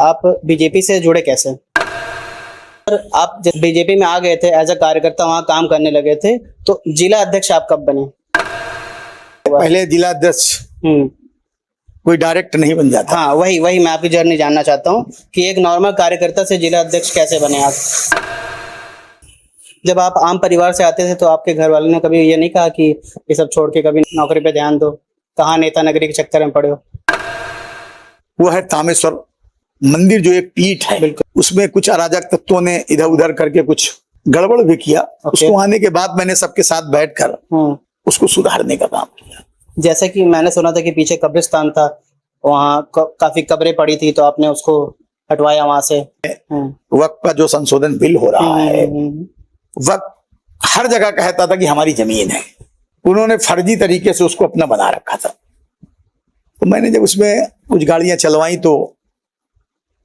आप बीजेपी से जुड़े कैसे? और आप जब बीजेपी में आ गए थे एज अ कार्यकर्ता, वहाँ काम करने लगे थे, तो जिला अध्यक्ष आप कब बने? पहले जिला अध्यक्ष कोई डायरेक्ट नहीं बन जाता। हाँ, वही वही मैं आपकी जर्नी जानना चाहता हूँ कि एक नॉर्मल कार्यकर्ता से जिला अध्यक्ष कैसे बने आप? जब आप आम परिवार से आते थे तो आपके घर वालों ने कभी ये नहीं कहा कि ये सब छोड़ के कभी नौकरी पे ध्यान दो, कहाँ नेता नगरी के चक्कर में पड़े हो? वो है तामेश्वर मंदिर, जो एक पीठ है, बिल्कुल उसमें कुछ अराजक तत्वों ने इधर उधर करके कुछ गड़बड़ भी किया। उसको आने के बाद मैंने सबके साथ बैठकर उसको सुधारने का काम किया। जैसे कि मैंने सुना था कि पीछे कब्रिस्तान था, वहाँ काफी कब्रें पड़ी थी, तो आपने उसको हटवाया वहां से। वक्त का जो संशोधन बिल हो रहा है, वक्त हर जगह कहता था कि हमारी जमीन है, उन्होंने फर्जी तरीके से उसको अपना बना रखा था। तो मैंने जब उसमें कुछ गाड़ियां चलवाई तो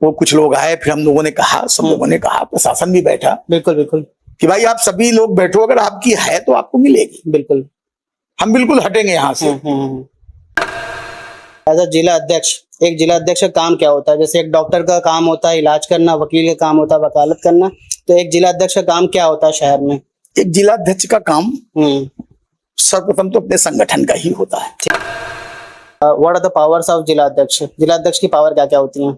वो कुछ लोग आए, फिर हम लोगों ने कहा, सब लोगों ने कहा, प्रशासन भी बैठा, बिल्कुल बिल्कुल, कि भाई आप सभी लोग बैठो, अगर आपकी है तो आपको मिलेगी, बिल्कुल हम बिल्कुल हटेंगे यहाँ से। एज अ जिला अध्यक्ष, एक जिला अध्यक्ष का काम क्या होता है? जैसे एक डॉक्टर का काम होता है इलाज करना, वकील का काम होता है वकालत करना, तो एक जिला अध्यक्ष का काम क्या होता है शहर में? एक जिला अध्यक्ष का काम सर्वप्रथम तो अपने संगठन का ही होता है। What are the powers of जिला अध्यक्ष? जिला अध्यक्ष की पावर क्या क्या होती हैं?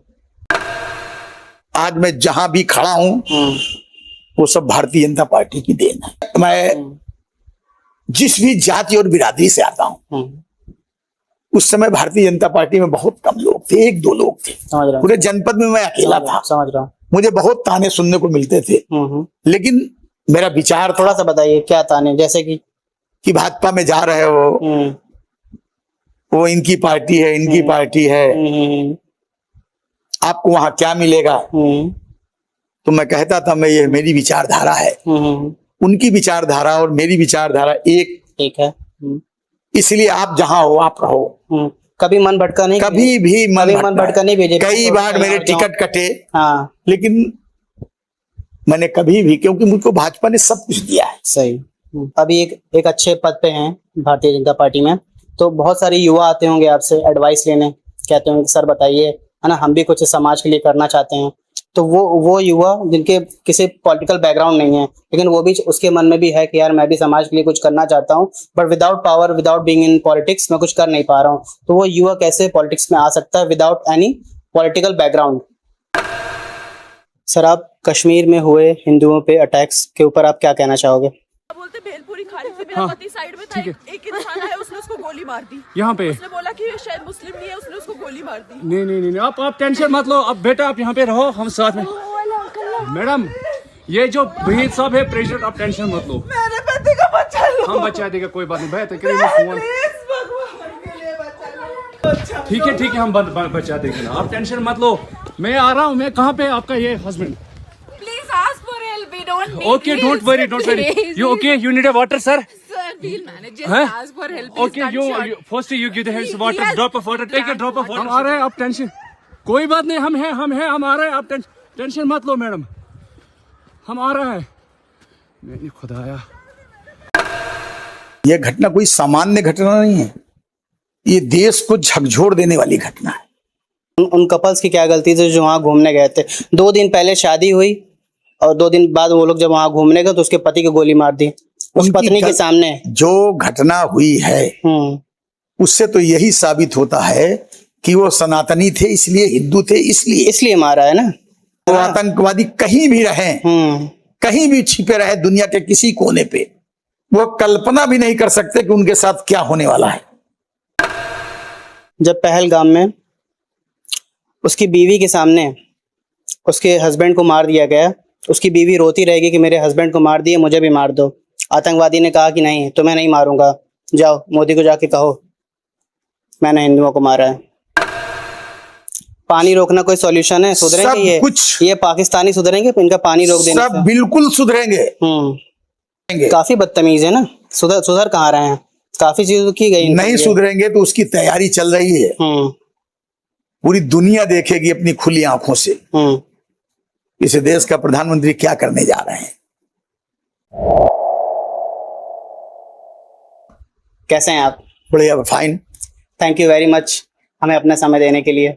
आज मैं जहां भी खड़ा हूं वो सब भारतीय जनता पार्टी की देन है। मैं जिस भी जाति और बिरादरी से आता हूं, उस समय भारतीय जनता पार्टी में बहुत कम लोग थे, एक दो लोग थे, पूरे जनपद में मैं अकेला था। समझ रहा हूँ। मुझे बहुत ताने सुनने को मिलते थे, लेकिन मेरा विचार थोड़ा सा बताइए, क्या ताने? जैसे कि भाजपा में जा रहे हो, वो इनकी पार्टी है, इनकी पार्टी है, आपको वहां क्या मिलेगा? तो मैं कहता था, मैं ये मेरी विचारधारा है, उनकी विचारधारा और मेरी विचारधारा एक है, इसलिए आप जहां हो आप रहो। कभी मन भटका नहीं? कभी भी मन भटका नहीं बीजेपी? कई बार मेरे टिकट कटे, लेकिन मैंने कभी भी, क्योंकि मुझको भाजपा ने सब कुछ दिया है। सही। अभी एक अच्छे पद पे हैं भारतीय जनता पार्टी में, तो बहुत सारे युवा आते होंगे आपसे एडवाइस लेने, कहते होंगे सर बताइए, है ना, हम भी कुछ समाज के लिए करना चाहते हैं। तो वो युवा जिनके किसी पॉलिटिकल बैकग्राउंड नहीं है, लेकिन वो भी उसके मन में भी है कि यार मैं भी समाज के लिए कुछ करना चाहता हूँ, but without power, without being in politics मैं कुछ कर नहीं पा रहा हूँ, तो वो युवा कैसे पॉलिटिक्स में आ सकता है without any political background? Sir, आप कश्मीर में हुए हिंदुओं पे अटैक्स के ऊपर आप क्या कहना चाहोगे? बोलते भेलपुरी खाने से मेरा पति साइड में था, एक इंसान है, उसने उसको गोली मार दी यहाँ पे। उसने बोला कि शायद मुस्लिम नहीं है, उसने उसको गोली मार दी। नहीं, आप टेंशन मत लो, अब बेटा आप यहाँ पे रहो, हम साथ में। मैडम, ये जो भहीद साहब है प्रेसिडेंट, आप टेंशन मत लो, मेरे पति का बच्चा लो, हम बचा देगा, कोई बात नहीं। भाई ठीक है, हम बचा देंगे ना, आप टेंशन मत लो। मैं आ रहा हूँ, मैं कहाँ पे आपका ये husband? Okay, don't worry. You okay? You need a water, sir? Sir, we'll manage. Just ask for help. Please, Okay, first you give the hands water, drop of water, take a drop of water. हम आ रहे हैं, आप tension, कोई बात नहीं, हम हैं, हम आ रहे हैं, आप टेंशन मत लो मैडम, हम आ रहे हैं। नहीं खुदाया, यह घटना कोई सामान्य घटना नहीं है, ये देश को झकझोर देने वाली घटना है। उन कपल्स की क्या गलती थी जो वहाँ घूमने गए थे? 2 दिन पहले शादी हुई और 2 दिन बाद वो लोग जब वहां घूमने गए तो उसके पति को गोली मार दी, उस पत्नी के सामने। जो घटना हुई है उससे तो यही साबित होता है कि वो सनातनी थे, इसलिए हिंदू थे, इसलिए मारा है ना। वो आतंकवादी कहीं भी रहे, कहीं भी छिपे रहे दुनिया के किसी कोने पे, वो कल्पना भी नहीं कर सकते कि उनके साथ क्या होने वाला है। जब पहलगाम में उसकी बीवी के सामने उसके हस्बैंड को मार दिया गया, उसकी बीवी रोती रहेगी कि मेरे हस्बैंड को मार दिए, मुझे भी मार दो। आतंकवादी ने कहा कि नहीं, तुम्हें नहीं मारूंगा, जाओ मोदी को जाके कहो मैंने हिंदुओं को मारा है। पानी रोकना कोई सॉल्यूशन है? सुधरेंगे ये कुछ? ये पाकिस्तानी सुधरेंगे इनका पानी रोक देने सब बिल्कुल सुधरेंगे। काफी बदतमीज है ना, सुधर कहाँ रहे हैं, काफी चीजें की गई, नहीं सुधरेंगे तो उसकी तैयारी चल रही है, पूरी दुनिया देखेगी अपनी खुली आंखों से इस देश का प्रधानमंत्री क्या करने जा रहे हैं। कैसे हैं आप? बढ़िया, fine. Thank you very much हमें अपना समय देने के लिए।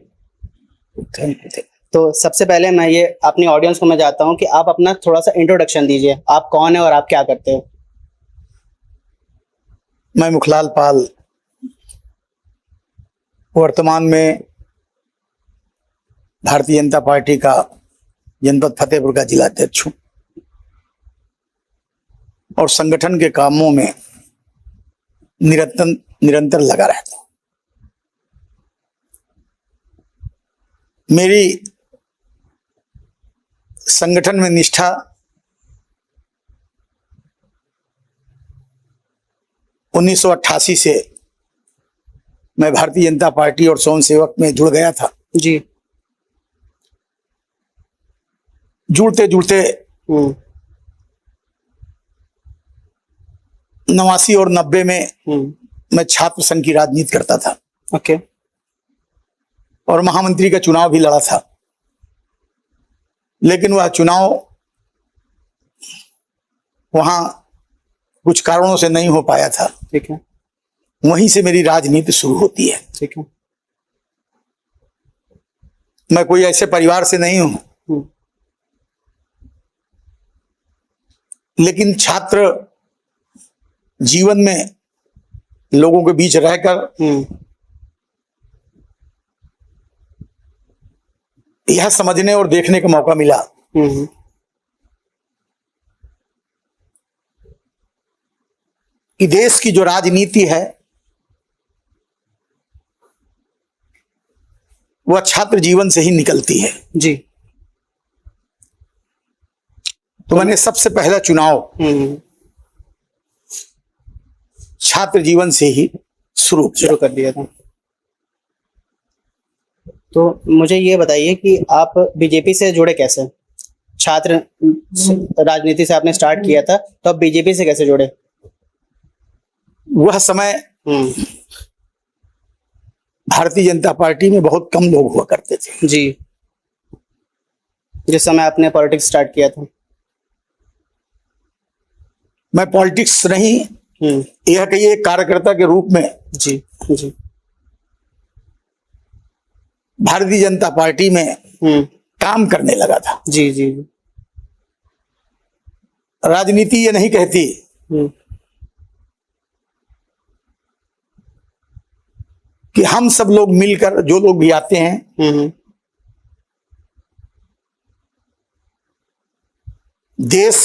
Thank you. तो सबसे पहले मैं ये अपनी ऑडियंस को मैं चाहता हूँ कि आप अपना थोड़ा सा इंट्रोडक्शन दीजिए, आप कौन है और आप क्या करते हो। मैं मुखलाल पाल वर्तमान में भारतीय जनता पार्टी का जनपद फतेहपुर का जिला अध्यक्ष हूं और संगठन के कामों में निरंतर लगा रहता हूं। मेरी संगठन में निष्ठा 1988 से मैं भारतीय जनता पार्टी और स्वयं सेवक में जुड़ गया था। जी। जुड़ते जुड़ते 89 और 90 में मैं छात्र संघ की राजनीति करता था। ओके। और महामंत्री का चुनाव भी लड़ा था, लेकिन वह चुनाव वहां कुछ कारणों से नहीं हो पाया था। ठीक है। वहीं से मेरी राजनीति शुरू होती है। ठीक है। मैं कोई ऐसे परिवार से नहीं हूं, लेकिन छात्र जीवन में लोगों के बीच रहकर यह समझने और देखने का मौका मिला कि देश की जो राजनीति है वह छात्र जीवन से ही निकलती है। जी। तो मैंने सबसे पहला चुनाव छात्र जीवन से ही शुरू कर दिया था। तो मुझे ये बताइए कि आप बीजेपी से जुड़े कैसे? छात्र राजनीति से आपने स्टार्ट किया था, तो आप बीजेपी से कैसे जुड़े? वह समय भारतीय जनता पार्टी में बहुत कम लोग हुआ करते थे। जी। जिस समय आपने पॉलिटिक्स स्टार्ट किया था। मैं पॉलिटिक्स नहीं, यह कहिए एक कार्यकर्ता के रूप में जी जी भारतीय जनता पार्टी में काम करने लगा था। जी जी जी। राजनीति ये नहीं कहती कि हम सब लोग मिलकर, जो लोग भी आते हैं, देश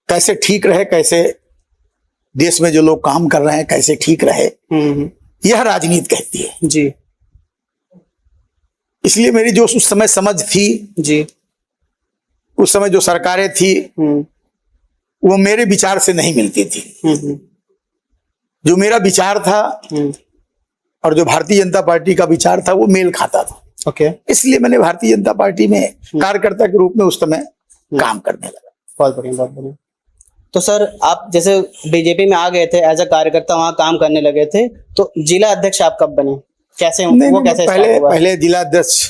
कैसे ठीक रहे, कैसे देश में जो लोग काम कर रहे हैं कैसे ठीक रहे, यह राजनीति कहती है। जी। इसलिए मेरी जो उस समय समझ थी, जी, उस समय जो सरकारें थी वो मेरे विचार से नहीं मिलती थी। जो मेरा विचार था और जो भारतीय जनता पार्टी का विचार था वो मेल खाता था। ओके। इसलिए मैंने भारतीय जनता पार्टी में कार्यकर्ता के रूप में उस समय काम करने लगा। बहुत बढ़िया, बहुत बढ़िया। तो सर, आप जैसे बीजेपी में आ गए थे, एज अ कार्यकर्ता वहां काम करने लगे थे, तो जिला अध्यक्ष आप कब बने? कैसे वो कैसे पहले जिला अध्यक्ष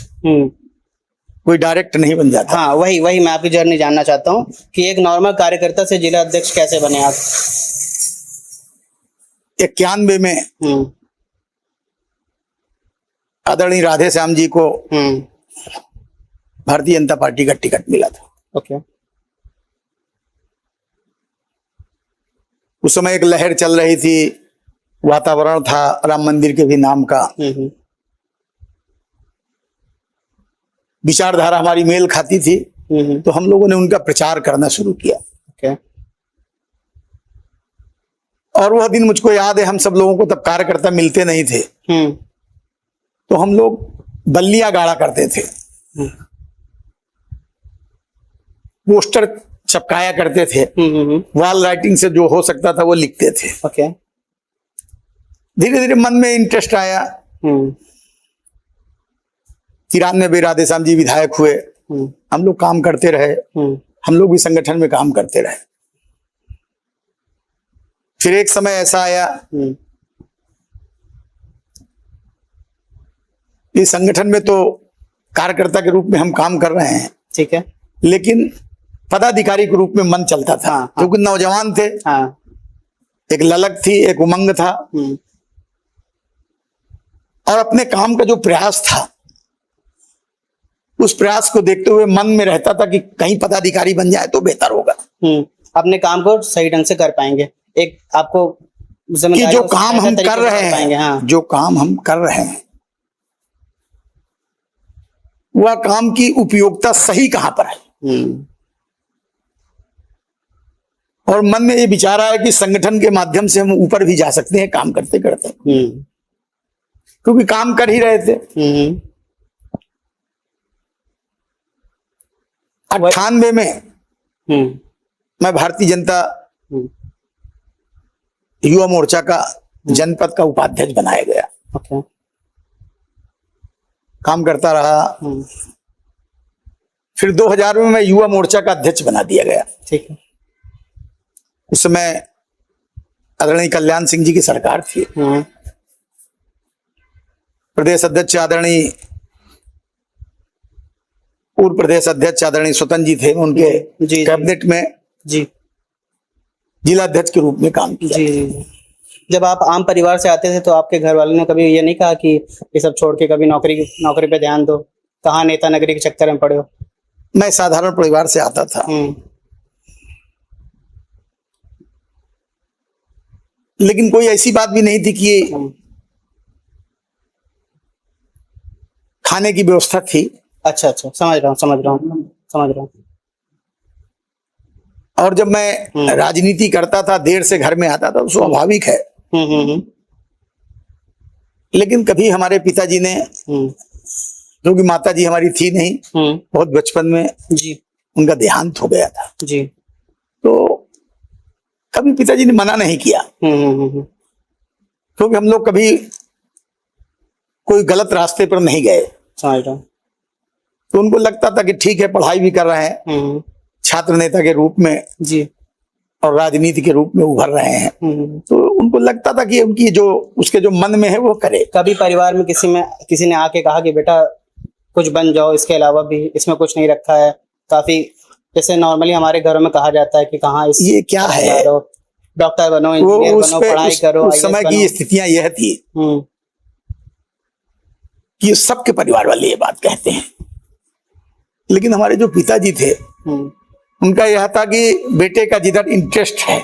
कोई डायरेक्ट नहीं बन जाता। हाँ, वही मैं आपकी जर्नी जानना चाहता हूँ कि एक नॉर्मल कार्यकर्ता से जिला अध्यक्ष कैसे बने आप? 91 में आदरणीय राधे श्याम जी को भारतीय जनता पार्टी का टिकट मिला था। ओके। उस समय एक लहर चल रही थी, वातावरण था राम मंदिर के भी नाम का, विचारधारा हमारी मेल खाती थी, तो हम लोगों ने उनका प्रचार करना शुरू किया। ओके। और वह दिन मुझको याद है, हम सब लोगों को तब कार्यकर्ता मिलते नहीं थे, तो हम लोग बल्लियां गाड़ा करते थे, पोस्टर चिपकाया करते थे, वॉल राइटिंग से जो हो सकता था वो लिखते थे। ओके। धीरे धीरे मन में इंटरेस्ट आया। 93 में राधे श्याम जी विधायक हुए, हम लोग काम करते रहे, हम लोग भी संगठन में काम करते रहे। फिर एक समय ऐसा आया कि संगठन में तो कार्यकर्ता के रूप में हम काम कर रहे हैं, ठीक है, लेकिन पदाधिकारी के रूप में मन चलता था, क्योंकि नौजवान थे। एक ललक थी, एक उमंग था, और अपने काम का जो प्रयास था उस प्रयास को देखते हुए मन में रहता था कि कहीं पदाधिकारी बन जाए तो बेहतर होगा। अपने काम को सही ढंग से कर पाएंगे। एक आपको कि जो काम हम कर रहे हैं, हाँ। जो काम हम कर रहे हैं वह काम की उपयोगिता सही कहां पर है। और मन में ये विचार आया कि संगठन के माध्यम से हम ऊपर भी जा सकते हैं काम करते करते, क्योंकि काम कर ही रहे थे। 98 में मैं भारतीय जनता युवा मोर्चा का जनपद का उपाध्यक्ष बनाया गया। ओके। काम करता रहा। फिर 2000 में मैं युवा मोर्चा का अध्यक्ष बना दिया गया। ठीक है। उस समय आदरणीय कल्याण सिंह जी की सरकार थी। प्रदेश अध्यक्ष आदरणीय पूर्व प्रदेश अध्यक्ष आदरणीय स्वतंत्र जी थे, उनके कैबिनेट में जी जिला अध्यक्ष के रूप में काम किया। जी। जब आप आम परिवार से आते थे तो आपके घर वालों ने कभी ये नहीं कहा कि ये सब छोड़ के कभी नौकरी पे ध्यान दो, कहाँ नेता नगरी के चक्कर में पड़े हो? मैं साधारण परिवार से आता था, लेकिन कोई ऐसी बात भी नहीं थी कि खाने की व्यवस्था थी। अच्छा, समझ रहा हूँ। और जब मैं राजनीति करता था, देर से घर में आता था, स्वाभाविक है। लेकिन कभी हमारे पिताजी ने, जो कि माता जी हमारी थी नहीं, बहुत बचपन में जी उनका देहांत हो गया था जी, तो कभी पिताजी ने मना नहीं किया, क्योंकि हम लोग कभी कोई गलत रास्ते पर नहीं गए। समझ रहा हूँ। तो उनको लगता था कि ठीक है, पढ़ाई भी कर रहे हैं, छात्र नेता के रूप में जी, और राजनीति के रूप में उभर रहे हैं, तो उनको लगता था कि उनकी जो उसके जो मन में है वो करे। कभी परिवार में किसी ने आके कहा कि बेटा कुछ बन जाओ, इसके अलावा भी इसमें कुछ नहीं रखा है? काफी जैसे नॉर्मली हमारे घरों में कहा जाता है कि कहाँ ये क्या है, डॉक्टर बनो, इंजीनियर बनो, पढ़ाई करो। उस समय की स्थितियां यह थी कि सबके परिवार वाले ये बात कहते हैं, लेकिन हमारे जो पिताजी थे उनका यह था कि बेटे का जिधर इंटरेस्ट है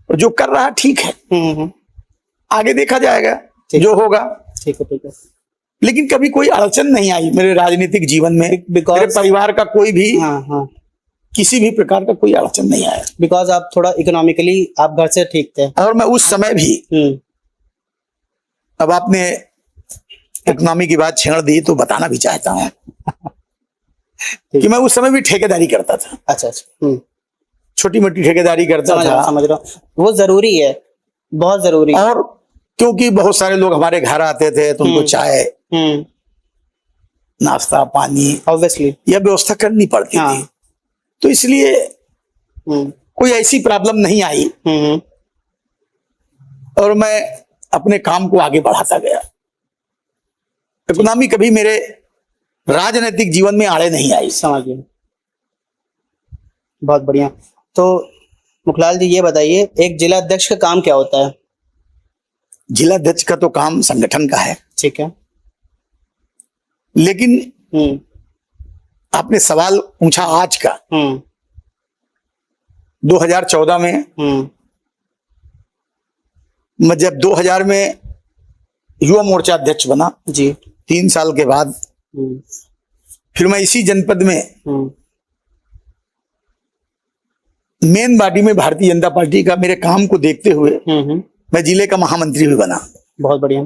जो कर रहा ठीक है, आगे देखा जाएगा जो होगा। ठीक है। लेकिन कभी कोई अड़चन नहीं आई मेरे राजनीतिक जीवन में, मेरे परिवार का कोई भी किसी भी प्रकार का कोई अड़चन नहीं आया, बिकॉज आप थोड़ा इकोनॉमिकली आप घर से ठीक थे। और मैं उस समय भी, अब आपने इकोनॉमी की बात छेड़ दी तो बताना भी चाहता हूँ कि मैं उस समय भी ठेकेदारी करता था। अच्छा, छोटी मोटी ठेकेदारी करता था। समझ रहा हूँ, वो जरूरी है, बहुत जरूरी है। और क्योंकि बहुत सारे लोग हमारे घर आते थे तो उनको चाय नाश्ता पानी ऑब्वियसली यह व्यवस्था करनी पड़ती थी, तो इसलिए कोई ऐसी प्रॉब्लम नहीं आई और मैं अपने काम को आगे बढ़ाता गया। इकोनॉमी कभी मेरे राजनीतिक जीवन में आड़े नहीं आई। समझ गया, बहुत बढ़िया। तो मुखलाल जी ये बताइए, एक जिला अध्यक्ष का काम क्या होता है? जिला अध्यक्ष का तो काम संगठन का है। ठीक है, लेकिन आपने सवाल पूछा आज का। 2014 में मैं जब 2000 में युवा मोर्चा अध्यक्ष बना जी, 3 साल के बाद फिर मैं इसी जनपद में मेन बॉडी में भारतीय जनता पार्टी का मेरे काम को देखते हुए मैं जिले का महामंत्री भी बना। बहुत बढ़िया।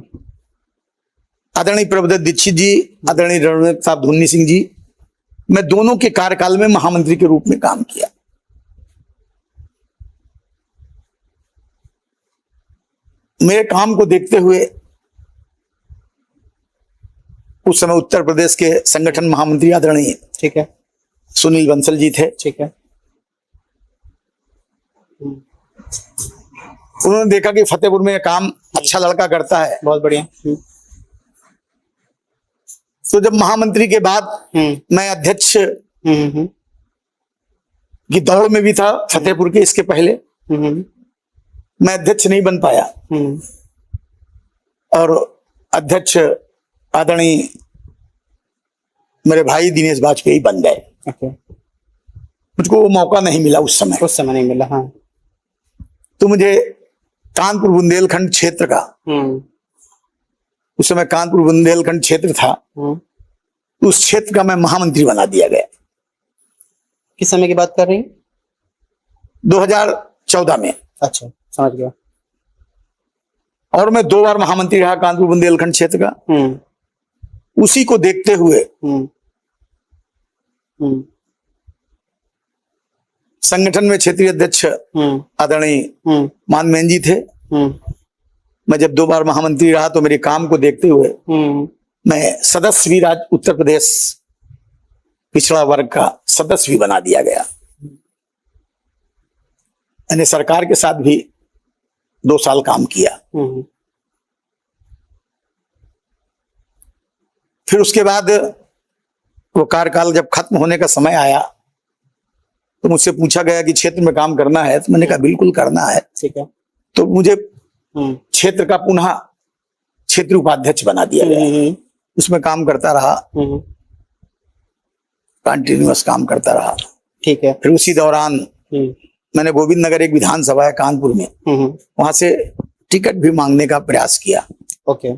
आदरणीय प्रभुदत्त दीक्षित जी, आदरणीय रणवीर साहब धुन्नी सिंह जी, मैं दोनों के कार्यकाल में महामंत्री के रूप में काम किया। मेरे काम को देखते हुए उस समय उत्तर प्रदेश के संगठन महामंत्री आदरणीय ठीक है सुनील बंसल जी थे। ठीक है, उन्होंने देखा कि फतेहपुर में काम अच्छा लड़का करता है। बहुत बढ़िया। तो जब महामंत्री के बाद मैं अध्यक्ष की दौड़ में भी था फतेहपुर के, इसके पहले मैं अध्यक्ष नहीं बन पाया और अध्यक्ष आदरणीय मेरे भाई दिनेश वाजपेयी बन गए। ओके, मुझको वो मौका नहीं मिला उस समय। उस समय नहीं मिला। हाँ। तो मुझे कानपुर बुंदेलखंड क्षेत्र का, उस समय कानपुर बुंदेलखंड क्षेत्र था, उस क्षेत्र का मैं महामंत्री बना दिया गया। किस समय की बात कर रही हैं? 2014 में। अच्छा, समझ गया। और मैं 2 बार महामंत्री रहा कानपुर बुंदेलखंड क्षेत्र का। उसी को देखते हुए संगठन में क्षेत्रीय अध्यक्ष आदरणीय मानवेन जी थे। मैं जब 2 बार महामंत्री रहा तो मेरे काम को देखते हुए मैं सदस्य भी उत्तर प्रदेश पिछड़ा वर्ग का सदस्य भी बना दिया गया। मैंने सरकार के साथ भी 2 साल काम किया। फिर उसके बाद वो कार्यकाल जब खत्म होने का समय आया तो मुझसे पूछा गया कि क्षेत्र में काम करना है, तो मैंने कहा बिल्कुल करना है। ठीक है। तो मुझे क्षेत्र का पुनः क्षेत्रीय उपाध्यक्ष बना दिया गया। उसमें काम करता रहा, कंटिन्यूअस काम करता रहा। ठीक है। फिर उसी दौरान मैंने गोविंद नगर एक विधानसभा है कानपुर में, वहां से टिकट भी मांगने का प्रयास किया। ओके।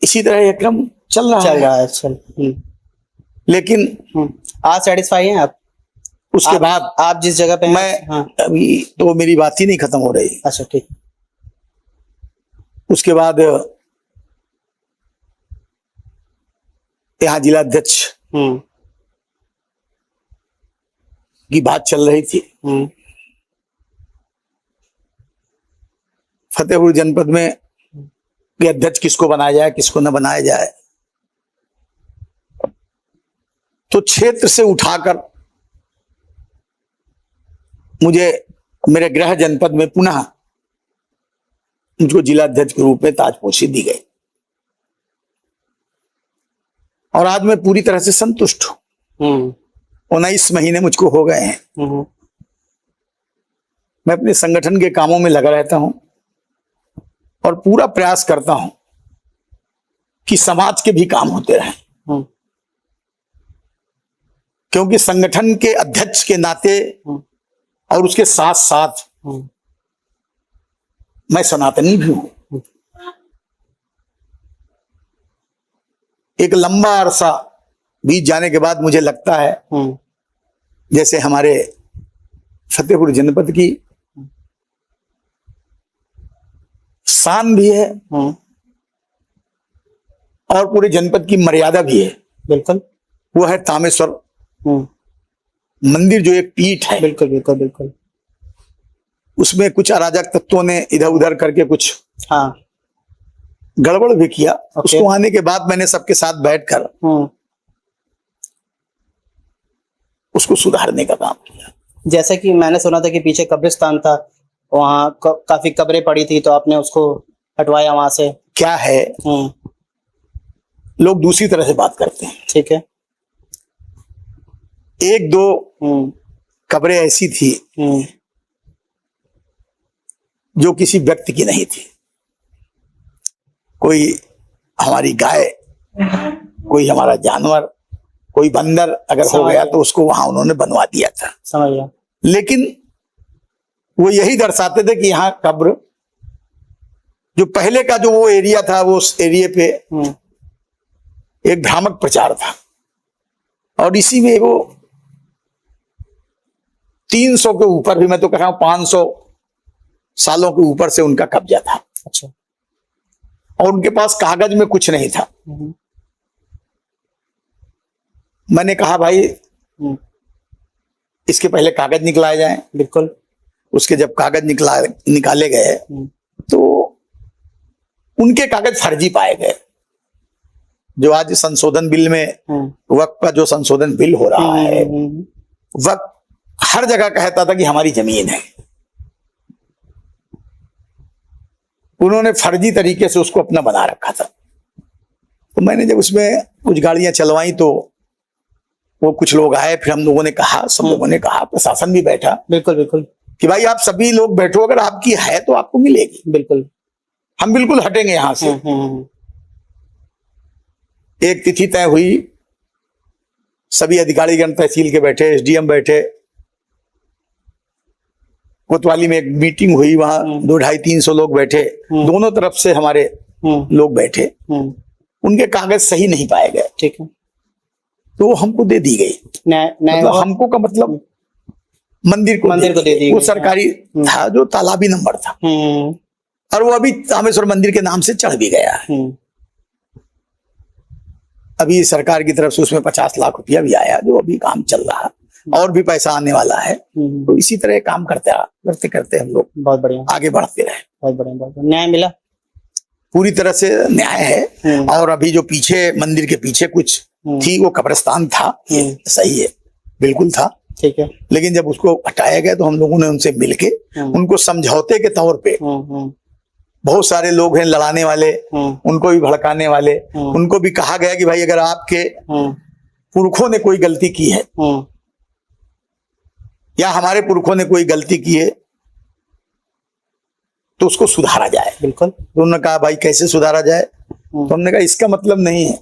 इसी तरह यह क्रम चल रहा है। लेकिन आज सेटिस्फाई हैं आप? उसके बाद आप जिस जगह पे हैं? मैं हाँ। अभी तो मेरी बात ही नहीं खत्म हो रही। अच्छा, ठीक। उसके बाद यहाँ जिला अध्यक्ष की बात चल रही थी। फतेहपुर जनपद में कि अध्यक्ष किसको बनाया जाए, किसको न बनाया जाए। तो क्षेत्र से उठाकर मुझे मेरे गृह जनपद में पुनः मुझको जिला अध्यक्ष के रूप में ताजपोशी दी गई और आज मैं पूरी तरह से संतुष्ट हूं। 19 महीने मुझको हो गए हैं। मैं अपने संगठन के कामों में लगा रहता हूं और पूरा प्रयास करता हूं कि समाज के भी काम होते रहें, क्योंकि संगठन के अध्यक्ष के नाते और उसके साथ साथ मैं सनातनी भी हूं। एक लंबा अरसा बीत जाने के बाद मुझे लगता है जैसे हमारे फतेहपुर जनपद की शान भी है और पूरे जनपद की मर्यादा भी है। बिल्कुल। वो है तामेश्वर मंदिर, जो एक पीठ है। बिल्कुल बिल्कुल बिल्कुल। उसमें कुछ अराजक तत्वों ने इधर उधर करके कुछ गड़बड़ भी किया। उसको आने के बाद मैंने सबके साथ बैठकर उसको सुधारने का काम किया। जैसे कि मैंने सुना था कि पीछे कब्रिस्तान था, वहाँ काफी कब्रें पड़ी थी, तो आपने उसको हटवाया वहां से। क्या है, लोग दूसरी तरह से बात करते हैं। ठीक है। 1-2 कब्रें ऐसी थी जो किसी व्यक्ति की नहीं थी। कोई हमारी गाय, कोई हमारा जानवर, कोई बंदर अगर हो गया तो उसको वहां उन्होंने बनवा दिया था। समझ गया। लेकिन वो यही दर्शाते थे कि यहाँ कब्र, जो पहले का जो वो एरिया था, वो उस एरिया पे एक भ्रामक प्रचार था और इसी में वो 300 के ऊपर भी, मैं तो कह रहा हूं 500 सालों के ऊपर से उनका कब्जा था। अच्छा। और उनके पास कागज में कुछ नहीं था। मैंने कहा भाई इसके पहले कागज निकलाए जाएं। बिल्कुल। उसके जब कागज निकाले गए तो उनके कागज फर्जी पाए गए। जो आज संशोधन बिल में वक्फ का जो संशोधन बिल हो रहा है, वक्फ हर जगह कहता था कि हमारी जमीन है। उन्होंने फर्जी तरीके से उसको अपना बना रखा था। तो मैंने जब उसमें कुछ गाड़ियां चलवाई तो वो कुछ लोग आए, फिर हम लोगों ने कहा, सब लोगों ने कहा, प्रशासन भी बैठा। बिल्कुल बिल्कुल। कि भाई आप सभी लोग बैठो, अगर आपकी है तो आपको मिलेगी। बिल्कुल। हम बिल्कुल हटेंगे यहां से। एक तिथि तय हुई, सभी अधिकारीगण तहसील के बैठे, एसडीएम बैठे, कोतवाली में एक मीटिंग हुई, वहां 200-250-300 लोग बैठे, दोनों तरफ से हमारे लोग बैठे, उनके कागज सही नहीं पाए गए। ठीक है। तो वो हमको दे दी गई। मतलब हमको का मतलब मंदिर को दे दी। वो सरकारी था जो तालाबी नंबर था, और वो अभी रामेश्वर मंदिर के नाम से चढ़ भी गया है। अभी सरकार की तरफ से उसमें 50 लाख रुपया भी आया, जो अभी काम चल रहा है, और भी पैसा आने वाला है। तो इसी तरह काम करते करते हम लोग बहुत बढ़िया आगे बढ़ते रहे। बहुत बढ़िया बहुत बढ़िया। न्याय मिला? पूरी तरह से न्याय है। और अभी जो पीछे मंदिर के पीछे कुछ थी, वो कब्रिस्तान था, ये सही है, बिल्कुल था। ठीक है। लेकिन जब उसको हटाया गया तो हम लोगों ने उनसे मिलके उनको समझौते के तौर पे, बहुत सारे लोग हैं लड़ाने वाले, उनको भी भड़काने वाले, उनको भी कहा गया कि भाई अगर आपके पुरखों ने कोई गलती की है या हमारे पुरखों ने कोई गलती की है तो उसको सुधारा जाए। बिल्कुल। तो उन्होंने कहा भाई कैसे सुधारा जाए? तो हमने कहा इसका मतलब नहीं है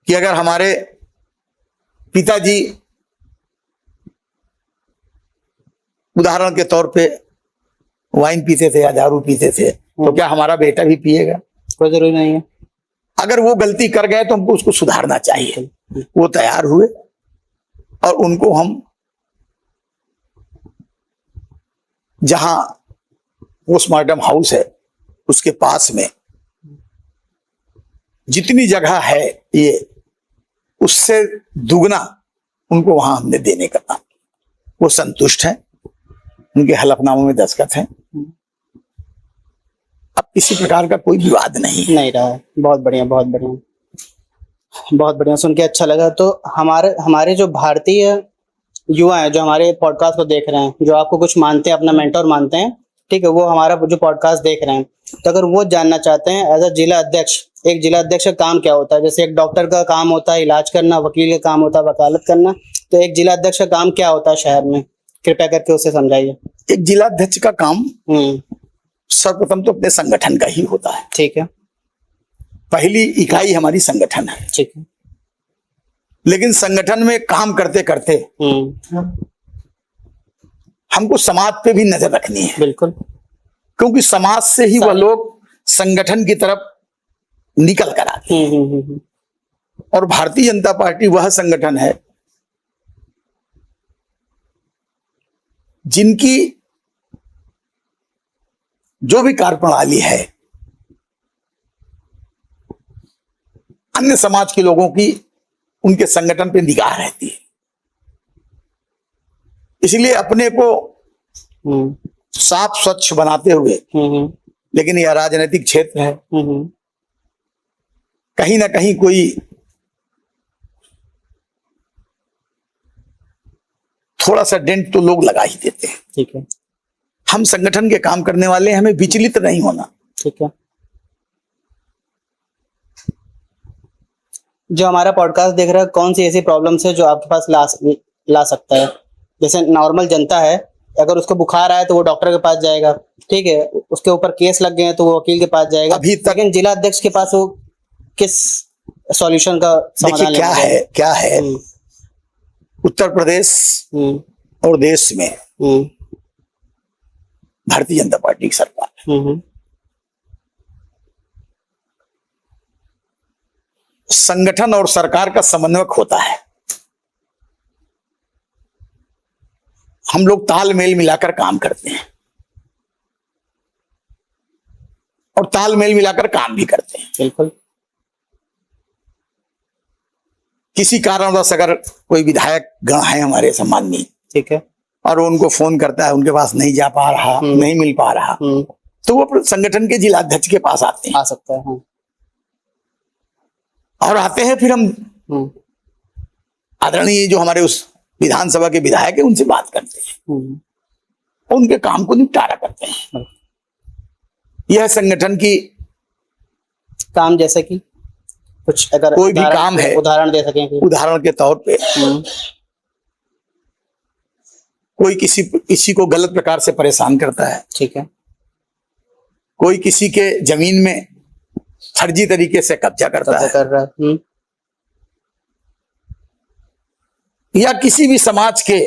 कि अगर हमारे पिताजी उदाहरण के तौर पे वाइन पीते थे या दारू पीते थे, तो क्या हमारा बेटा भी पिएगा? कोई जरूरी नहीं है। अगर वो गलती कर गए तो हमको उसको सुधारना चाहिए। वो तैयार हुए और उनको हम जहां पोस्टमार्टम हाउस है उसके पास में जितनी जगह है ये, उससे दुगना उनको वहां हमने देने का काम। वो संतुष्ट हैं, उनके हलफनामों में दस्तखत हैं। अब किसी प्रकार का कोई विवाद नहीं रहा है। बहुत बढ़िया बहुत बढ़िया बहुत बढ़िया, सुन के अच्छा लगा। तो हमारे जो भारतीय युवा हैं जो हमारे पॉडकास्ट को देख रहे हैं, जो आपको कुछ मानते हैं, अपना मेंटोर मानते हैं, ठीक है, वो हमारा जो पॉडकास्ट देख रहे हैं, तो अगर वो जानना चाहते हैं एज अ जिला अध्यक्ष, एक जिला अध्यक्ष का काम क्या होता है, जैसे एक डॉक्टर का काम होता है इलाज करना, वकील का काम होता है वकालत करना, तो एक जिला अध्यक्ष का काम क्या होता है शहर में, कृपया करके उसे समझाइए। एक जिला अध्यक्ष का काम सर्वप्रथम तो अपने संगठन का ही होता है। ठीक है। पहली इकाई हमारी संगठन है। ठीक है। लेकिन संगठन में काम करते करते हमको समाज पे भी नजर रखनी है। बिल्कुल। क्योंकि समाज से ही वह लोग संगठन की तरफ निकल कर आते हैं। और भारतीय जनता पार्टी वह संगठन है जिनकी जो भी कार्यप्रणाली है अन्य समाज के लोगों की उनके संगठन पे निगाह रहती है। इसलिए अपने को साफ स्वच्छ बनाते हुए, लेकिन यह राजनीतिक क्षेत्र है, कहीं ना कहीं कोई थोड़ा सा डेंट तो लोग लगा ही देते हैं। ठीक है। हम संगठन के काम करने वाले हैं, हमें विचलित नहीं होना। ठीक है। जो हमारा पॉडकास्ट देख रहा है, कौन सी ऐसी प्रॉब्लम्स है जो आपके पास ला सकता है? जैसे नॉर्मल जनता है, अगर उसको बुखार आया तो वो डॉक्टर के पास जाएगा, ठीक है, उसके ऊपर केस लग गए हैं तो वो वकील के पास जाएगा। अभी तक लेकिन जिला अध्यक्ष के पास वो किस सॉल्यूशन का समाधान? देखिए क्या है उत्तर प्रदेश और देश में भारतीय जनता पार्टी की सरकार है। संगठन और सरकार का समन्वयक होता है। हम लोग तालमेल मिलाकर काम करते हैं और तालमेल मिलाकर काम भी करते हैं। बिल्कुल। किसी कारणवश अगर कोई विधायक गण है हमारे सम्माननीय, ठीक है, और उनको फोन करता है, उनके पास नहीं जा पा रहा, नहीं मिल पा रहा, तो वो संगठन के जिला अध्यक्ष के पास आते हैं। आ सकता है। हाँ। और आते हैं, फिर हम आदरणीय जो हमारे उस विधानसभा के विधायक है उनसे बात करते हैं और उनके काम को निपटारा करते हैं। यह संगठन की काम, जैसे कि कुछ अगर कोई भी काम है, उदाहरण दे सकें? उदाहरण के तौर पे कोई किसी को गलत प्रकार से परेशान करता है, ठीक है, कोई किसी के जमीन में फर्जी तरीके से कब्जा करता कब्जा है, कर रहा है। या किसी भी समाज के,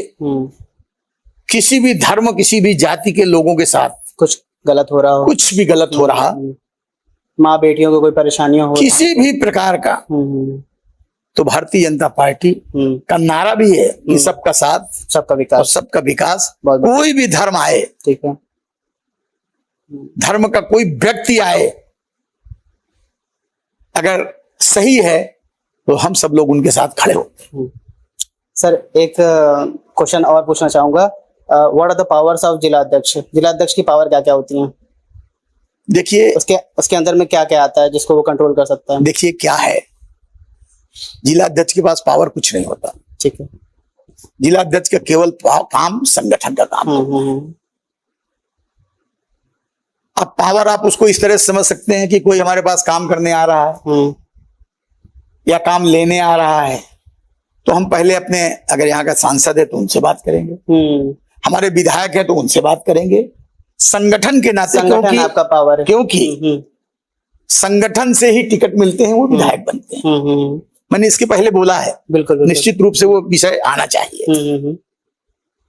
किसी भी धर्म, किसी भी जाति के लोगों के साथ कुछ गलत हो रहा हो, कुछ भी गलत हो रहा, माँ बेटियों को कोई परेशानियां हो, किसी भी प्रकार का, तो भारतीय जनता पार्टी का नारा भी है कि सबका साथ, सबका और विकास। सबका विकास। बहुत बढ़िया। कोई भी धर्म आए, ठीक है। धर्म का कोई व्यक्ति आए, अगर सही है तो हम सब लोग उनके साथ खड़े होते हैं। सर एक क्वेश्चन और पूछना चाहूंगा, what are the powers of जिला अध्यक्ष? जिला अध्यक्ष की पावर क्या क्या होती हैं? देखिए, उसके अंदर में क्या क्या आता है जिसको वो कंट्रोल कर सकता है? देखिए क्या है, जिला अध्यक्ष के पास पावर कुछ नहीं होता। ठीक है। जिला अध्यक्ष का केवल काम संगठन का काम है। अब पावर आप उसको इस तरह से समझ सकते हैं कि कोई हमारे पास काम करने आ रहा है या काम लेने आ रहा है, तो हम पहले अपने, अगर यहाँ का सांसद है तो उनसे बात करेंगे, हमारे विधायक है तो उनसे बात करेंगे, संगठन के नाते, संगठन आपका पावर है। क्योंकि संगठन से ही टिकट मिलते हैं, वो विधायक बनते हैं। मैंने इसके पहले बोला है, बिल्कुल। निश्चित रूप से वो विषय आना चाहिए।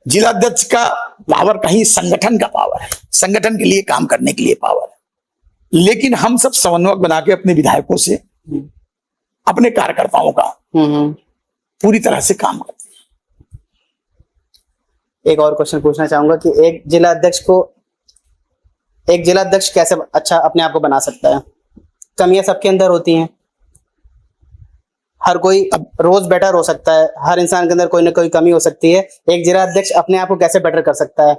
जिला अध्यक्ष का पावर कहीं संगठन का पावर है, संगठन के लिए काम करने के लिए पावर है, लेकिन हम सब समन्वयक बना के अपने विधायकों से, अपने कार्यकर्ताओं का पूरी तरह से काम करते हैं। एक और क्वेश्चन पूछना चाहूंगा कि एक जिला अध्यक्ष कैसे अच्छा अपने आप को बना सकता है? कमियां सबके अंदर होती हैं, हर कोई अब रोज बेटर हो सकता है, हर इंसान के अंदर कोई ना कोई कमी हो सकती है। एक जिला अध्यक्ष अपने आप को कैसे बेटर कर सकता है?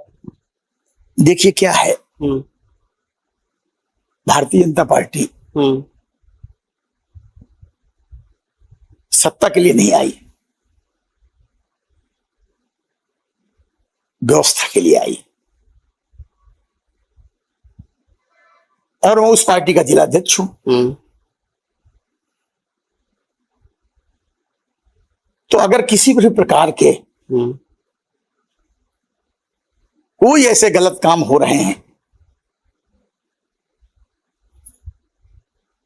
देखिए क्या है, भारतीय जनता पार्टी सत्ता के लिए नहीं आई, व्यवस्था के लिए आई, और मैं उस पार्टी का जिला अध्यक्ष हूं। तो अगर किसी भी प्रकार के कोई ऐसे गलत काम हो रहे हैं,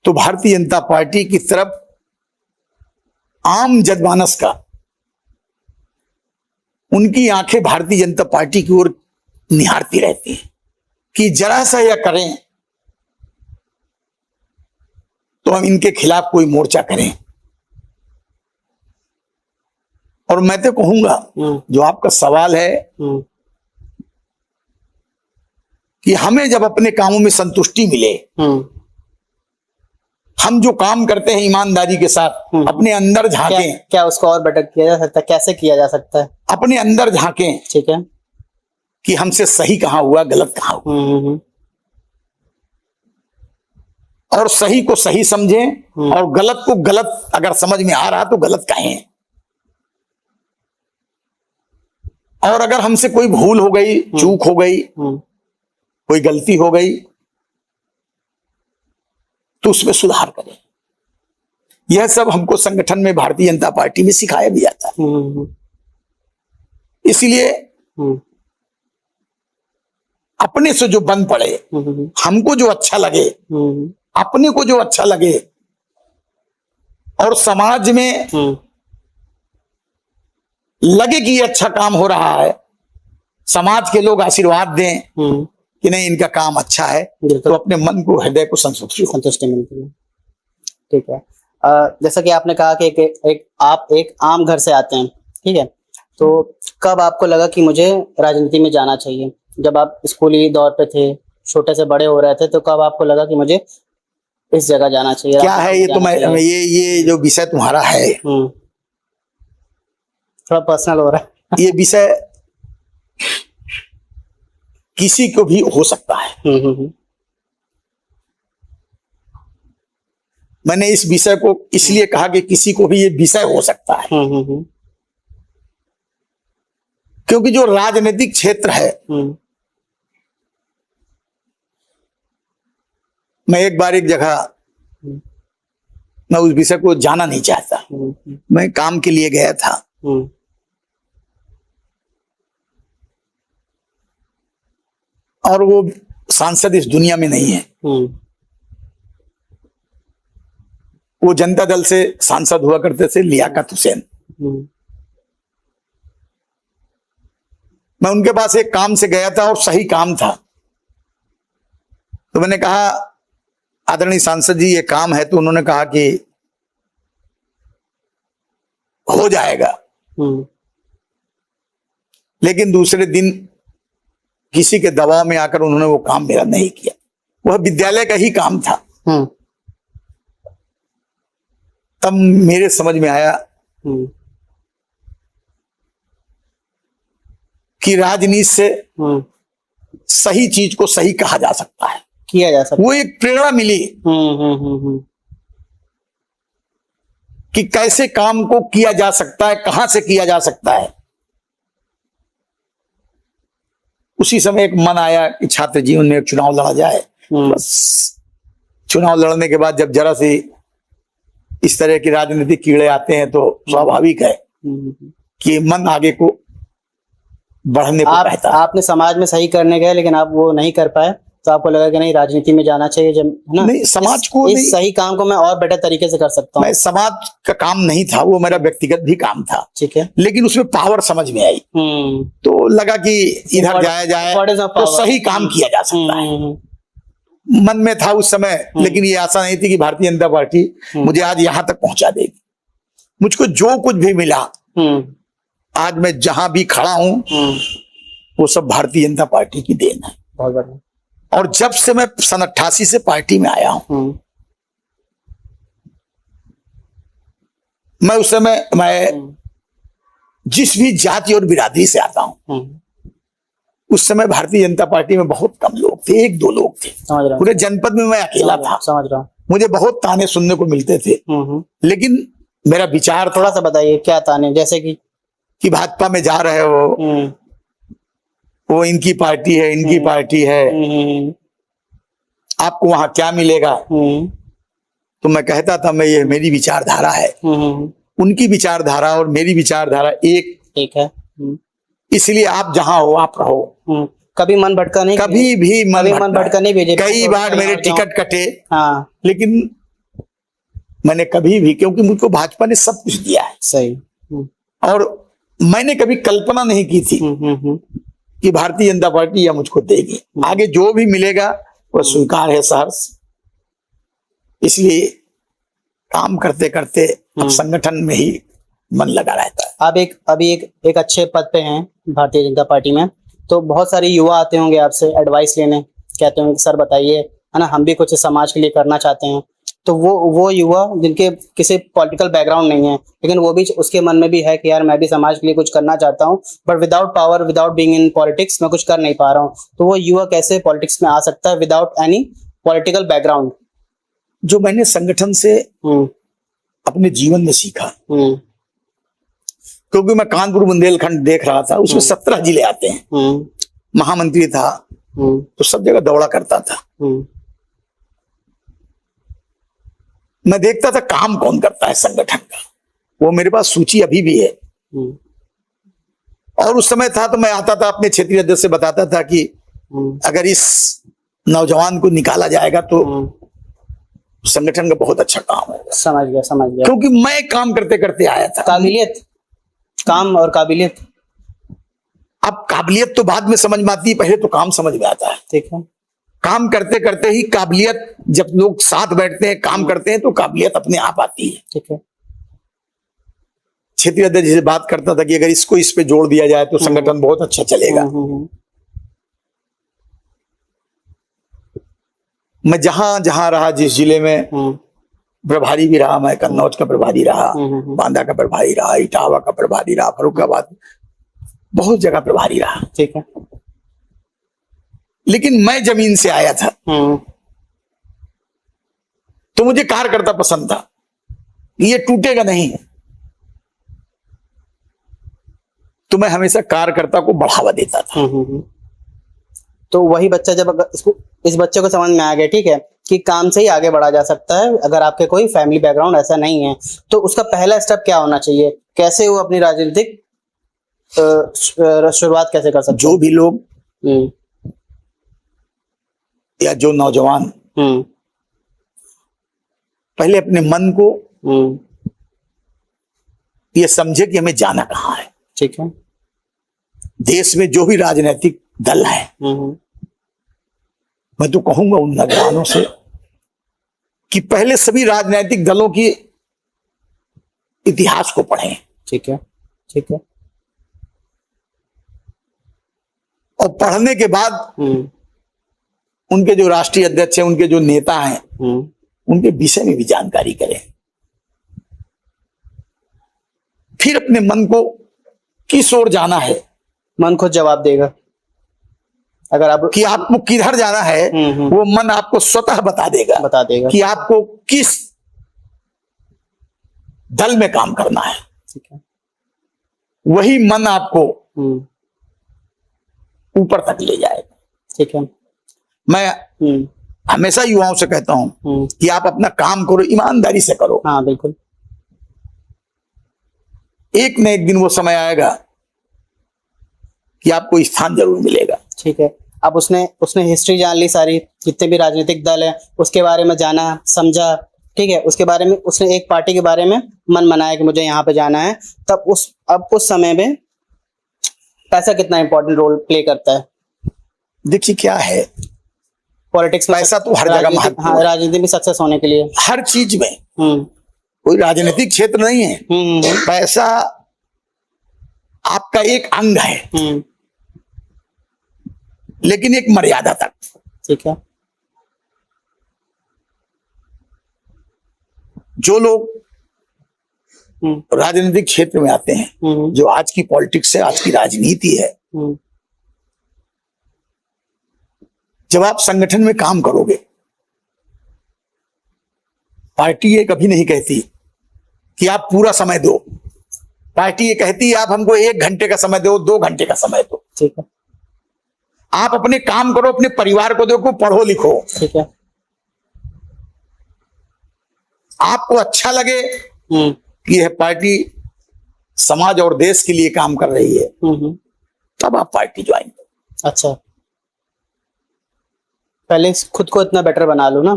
तो भारतीय जनता पार्टी की तरफ आम जनमानस का, उनकी आंखें भारतीय जनता पार्टी की ओर निहारती रहती हैं कि जरा सा यह करें तो हम इनके खिलाफ कोई मोर्चा करें। और मैं तो कहूंगा, जो आपका सवाल है कि हमें जब अपने कामों में संतुष्टि मिले, हम जो काम करते हैं ईमानदारी के साथ, अपने अंदर झांकें। क्या उसको और बेटर किया जा सकता है? कैसे किया जा सकता है? अपने अंदर झांकें, ठीक है, कि हमसे सही कहां हुआ, गलत कहां हुआ, और सही को सही समझें, और गलत को गलत अगर समझ में आ रहा तो गलत कहें। और अगर हमसे कोई भूल हो गई, चूक हो गई, कोई गलती हो गई, तो उसमें सुधार करें। यह सब हमको संगठन में, भारतीय जनता पार्टी में सिखाया भी जाता है। इसलिए अपने से जो बन पड़े, हमको जो अच्छा लगे, अपने को जो अच्छा लगे, और समाज में लगे कि ये अच्छा काम हो रहा है, समाज के लोग आशीर्वाद दें कि नहीं इनका काम अच्छा है, तो अपने मन को, हृदय को संतुष्टि मिलती है। ठीक है। जैसा कि आपने कहा कि आप एक आम घर से आते हैं, ठीक है, तो कब आपको लगा कि मुझे राजनीति में जाना चाहिए? जब आप स्कूली दौर पे थे, छोटे से बड़े हो रहे थे, तो कब आपको लगा कि मुझे इस जगह जाना चाहिए? क्या है ये, तो मैं ये जो विषय तुम्हारा है, थोड़ा पर्सनल हो रहा है। ये विषय किसी को भी हो सकता है। मैंने इस विषय को इसलिए कहा कि किसी को भी ये विषय हो सकता है, क्योंकि जो राजनीतिक क्षेत्र है, मैं एक बार एक जगह, मैं उस विषय को जाना नहीं चाहता, मैं काम के लिए गया था, और वो सांसद इस दुनिया में नहीं है। हम्म, वो जनता दल से सांसद हुआ करते थे, लियाकत हुसैन। हम्म, मैं उनके पास एक काम से गया था और सही काम था, तो मैंने कहा आदरणीय सांसद जी ये काम है, तो उन्होंने कहा कि हो जाएगा। हम्म, लेकिन दूसरे दिन किसी के दबाव में आकर उन्होंने वो काम मेरा नहीं किया। वह विद्यालय का ही काम था। हम्म, तब मेरे समझ में आया हम्म, कि राजनीति से हम्म, सही चीज को सही कहा जा सकता है। किया जा सकता वो एक प्रेरणा मिली हम्म, कि कैसे काम को किया जा सकता है, कहां से किया जा सकता है। उसी समय एक मन आया कि छात्र जीवन में एक चुनाव लड़ा जाए। हम्म, बस चुनाव लड़ने के बाद जब जरा सी इस तरह की राजनीतिक कीड़े आते हैं तो स्वाभाविक है हम्म। कि मन आगे को बढ़ने को आप कहता है। आपने समाज में सही करने गए लेकिन आप वो नहीं कर पाए, तो आपको लगा कि नहीं राजनीति में जाना चाहिए, जब है ना, नहीं, समाज को इस नहीं। सही काम को मैं और बेटर तरीके से कर सकता हूँ। मैं समाज का काम नहीं था, वो मेरा व्यक्तिगत भी काम था, ठीक है। लेकिन उसमें पावर समझ में आई, हम्म, तो लगा कि इधर जाया जाए Importance of तो power। सही काम किया जा सकता है। मन में था उस समय, लेकिन ये आशा नहीं थी कि भारतीय जनता पार्टी मुझे आज यहां तक पहुंचा देगी। मुझको जो कुछ भी मिला, हम्म, आज मैं जहां भी खड़ा हूं, हम्म, वो सब भारतीय जनता पार्टी की देन है। बहुत बढ़िया। और जब से मैं सन 88 से पार्टी में आया हूं, हम्म, मैं उस समय मैं जिस भी जाति और बिरादरी से आता हूं, हम्म, उस समय भारतीय जनता पार्टी में बहुत कम लोग थे, एक दो लोग थे। समझ रहा हूँ, पूरे जनपद में मैं अकेला था। समझ रहा हूँ। मुझे बहुत ताने सुनने को मिलते थे, लेकिन मेरा विचार थोड़ा सा बताइए क्या ताने, जैसे कि भाजपा में जा रहे हो, हम्म, वो इनकी पार्टी है, इनकी पार्टी है, हम्म, आपको वहां क्या मिलेगा। हम्म, तो मैं कहता था मैं ये मेरी विचारधारा है, हम्म, उनकी विचारधारा और मेरी विचारधारा एक, ठीक है। इसलिए आप जहां हो आप रहो। कभी मन भटका नहीं, कभी भी मन भटका नहीं बीजेपी। कई बार मेरे टिकट कटे, हाँ, लेकिन मैंने कभी भी, क्योंकि मुझको भाजपा ने सब कुछ दिया है, सही। और मैंने कभी कल्पना नहीं की थी कि भारतीय जनता पार्टी यह मुझको देगी। आगे जो भी मिलेगा वह स्वीकार है सहर्ष। इसलिए काम करते करते अब संगठन में ही मन लगा रहता है। आप अभी एक अच्छे पद पे हैं भारतीय जनता पार्टी में, तो बहुत सारे युवा आते होंगे आपसे एडवाइस लेने, कहते होंगे सर बताइए, है ना, हम भी कुछ समाज के लिए करना चाहते हैं। तो वो युवा जिनके किसी पॉलिटिकल बैकग्राउंड नहीं है, लेकिन वो भी उसके मन में भी है कि यार मैं भी समाज के लिए कुछ करना चाहता हूँ, but without power, without being in politics मैं कुछ कर नहीं पा रहा हूँ, तो वो युवा कैसे पॉलिटिक्स में आ सकता है विदाउट एनी पॉलिटिकल बैकग्राउंड? जो मैंने संगठन से अपने जीवन में सीखा, क्योंकि मैं कानपुर बुंदेलखंड देख रहा था, उसमें 17 जिले आते हैं, महामंत्री था, तो सब जगह दौड़ा करता था। मैं देखता था काम कौन करता है संगठन का, वो मेरे पास सूची अभी भी है। और उस समय था तो मैं आता था अपने क्षेत्रीय अध्यक्ष से बताता था कि अगर इस नौजवान को निकाला जाएगा तो संगठन का बहुत अच्छा काम है। समझ गया। क्योंकि मैं काम करते करते आया था। काबिलियत, काम और काबिलियत। अब काबिलियत तो बाद में समझ में आती है, पहले तो काम समझ में आता है। ठीक है। काम करते करते ही काबिलियत, जब लोग साथ बैठते हैं काम करते हैं तो काबिलियत अपने आप आती है। ठीक है। क्षेत्रीय अध्यक्ष से बात करता था कि अगर इसको इस पे जोड़ दिया जाए तो संगठन बहुत अच्छा चलेगा। मैं जहां जहां रहा, जिस जिले में प्रभारी भी रहा, मैं कन्नौज का प्रभारी रहा, बांदा का प्रभारी रहा, इटावा का प्रभारी रहा, फर्रुखाबाद, बहुत जगह प्रभारी रहा। ठीक है। लेकिन मैं जमीन से आया था, तो मुझे कार्यकर्ता पसंद था, ये टूटेगा नहीं, तो मैं हमेशा कार्यकर्ता को बढ़ावा देता था। तो वही बच्चा जब इस बच्चे को समझ में आ गया, ठीक है, कि काम से ही आगे बढ़ा जा सकता है, अगर आपके कोई फैमिली बैकग्राउंड ऐसा नहीं है, तो उसका पहला स्टेप क्या होना चाहिए? कैसे वो अपनी राजनीतिक शुरुआत कैसे कर सकते? जो भी लोग या जो नौजवान पहले अपने मन को ये समझे कि हमें जाना कहाँ है। ठीक है। देश में जो भी राजनीतिक दल है, मैं तो कहूंगा उन नौजवानों से कि पहले सभी राजनीतिक दलों की इतिहास को पढ़ें। ठीक है। ठीक है। और पढ़ने के बाद उनके जो राष्ट्रीय अध्यक्ष हैं, उनके जो नेता हैं, उनके विषय में भी जानकारी करें। फिर अपने मन को किस ओर जाना है, मन खुद जवाब देगा। अगर आप कि आपको किधर जाना है, वो मन आपको स्वतः बता देगा कि आपको किस दल में काम करना है। ठीक है। वही मन आपको ऊपर तक ले जाएगा। ठीक है। मैं हमेशा युवाओं से कहता हूं कि आप अपना काम करो, ईमानदारी से करो। हाँ बिल्कुल। एक न एक दिन वो समय आएगा कि आपको स्थान जरूर मिलेगा। ठीक है। अब उसने हिस्ट्री जान ली सारी, जितने भी राजनीतिक दल है उसके बारे में जाना समझा। ठीक है। उसके बारे में उसने एक पार्टी के बारे में मन बनाया कि मुझे यहाँ पे जाना है। तब अब उस समय में पैसा कितना इंपॉर्टेंट रोल प्ले करता है। देखिए क्या है, पॉलिटिक्स में पैसा तो हर जगह महत्वपूर्ण है। राजनीति में सक्सेस होने के लिए हर चीज में, कोई राजनीतिक क्षेत्र नहीं है। पैसा आपका एक अंग है, लेकिन एक मर्यादा तक। ठीक है। जो लोग राजनीतिक क्षेत्र में आते हैं, जो आज की पॉलिटिक्स है, आज की राजनीति है, जब आप संगठन में काम करोगे, पार्टी ये कभी नहीं कहती कि आप पूरा समय दो। पार्टी ये कहती है आप हमको 1 घंटे का समय दो, 2 घंटे का समय दो। ठीक है। आप अपने काम करो, अपने परिवार को देखो, पढ़ो लिखो। ठीक है। आपको अच्छा लगे कि यह पार्टी समाज और देश के लिए काम कर रही है, तब आप पार्टी ज्वाइन करो। अच्छा, पहले खुद को इतना बेटर बना लो ना,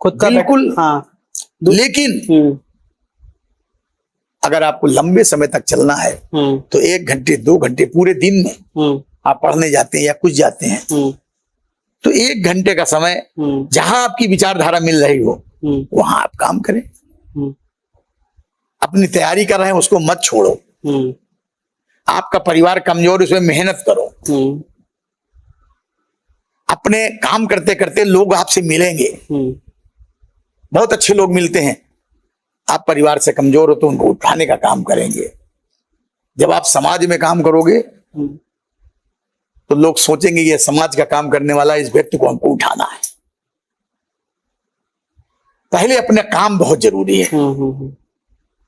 खुद का बिल्कुल। हाँ। लेकिन अगर आपको लंबे समय तक चलना है तो 1 घंटे 2 घंटे पूरे दिन में आप पढ़ने जाते हैं या कुछ जाते हैं, तो 1 घंटे का समय जहां आपकी विचारधारा मिल रही हो वहां आप काम करें। अपनी तैयारी कर रहे हैं उसको मत छोड़ो। आपका परिवार कमजोर, उसमें मेहनत करो। अपने काम करते करते लोग आपसे मिलेंगे, बहुत अच्छे लोग मिलते हैं। आप परिवार से कमजोर हो तो उनको उठाने का काम करेंगे। जब आप समाज में काम करोगे तो लोग सोचेंगे ये समाज का काम करने वाला, इस व्यक्ति को हमको उठाना है। पहले अपना काम बहुत जरूरी है,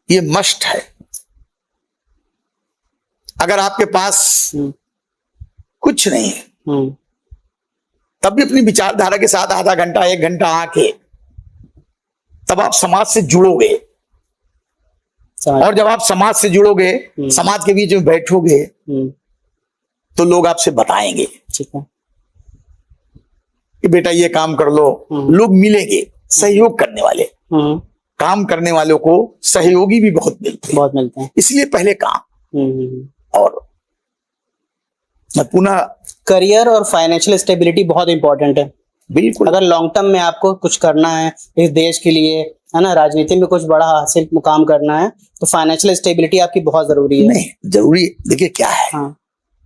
ये मस्ट है। अगर आपके पास कुछ नहीं है तब भी अपनी विचारधारा के साथ आधा घंटा 1 घंटा आके तब आप समाज से जुड़ोगे। और जब आप समाज से जुड़ोगे, समाज के बीच में बैठोगे तो लोग आपसे बताएंगे ठीक है कि बेटा ये काम कर लो। लोग मिलेंगे, सहयोग करने वाले, काम करने वालों को सहयोगी भी बहुत मिलते हैं। इसलिए पहले काम। और मैं पुनः करियर और फाइनेंशियल स्टेबिलिटी बहुत इंपॉर्टेंट है। बिल्कुल। अगर लॉन्ग टर्म में आपको कुछ करना है इस देश के लिए, है ना, राजनीति में कुछ बड़ा हासिल मुकाम करना है, तो फाइनेंशियल स्टेबिलिटी आपकी बहुत जरूरी है। नहीं, जरूरी। देखिए क्या है, हाँ।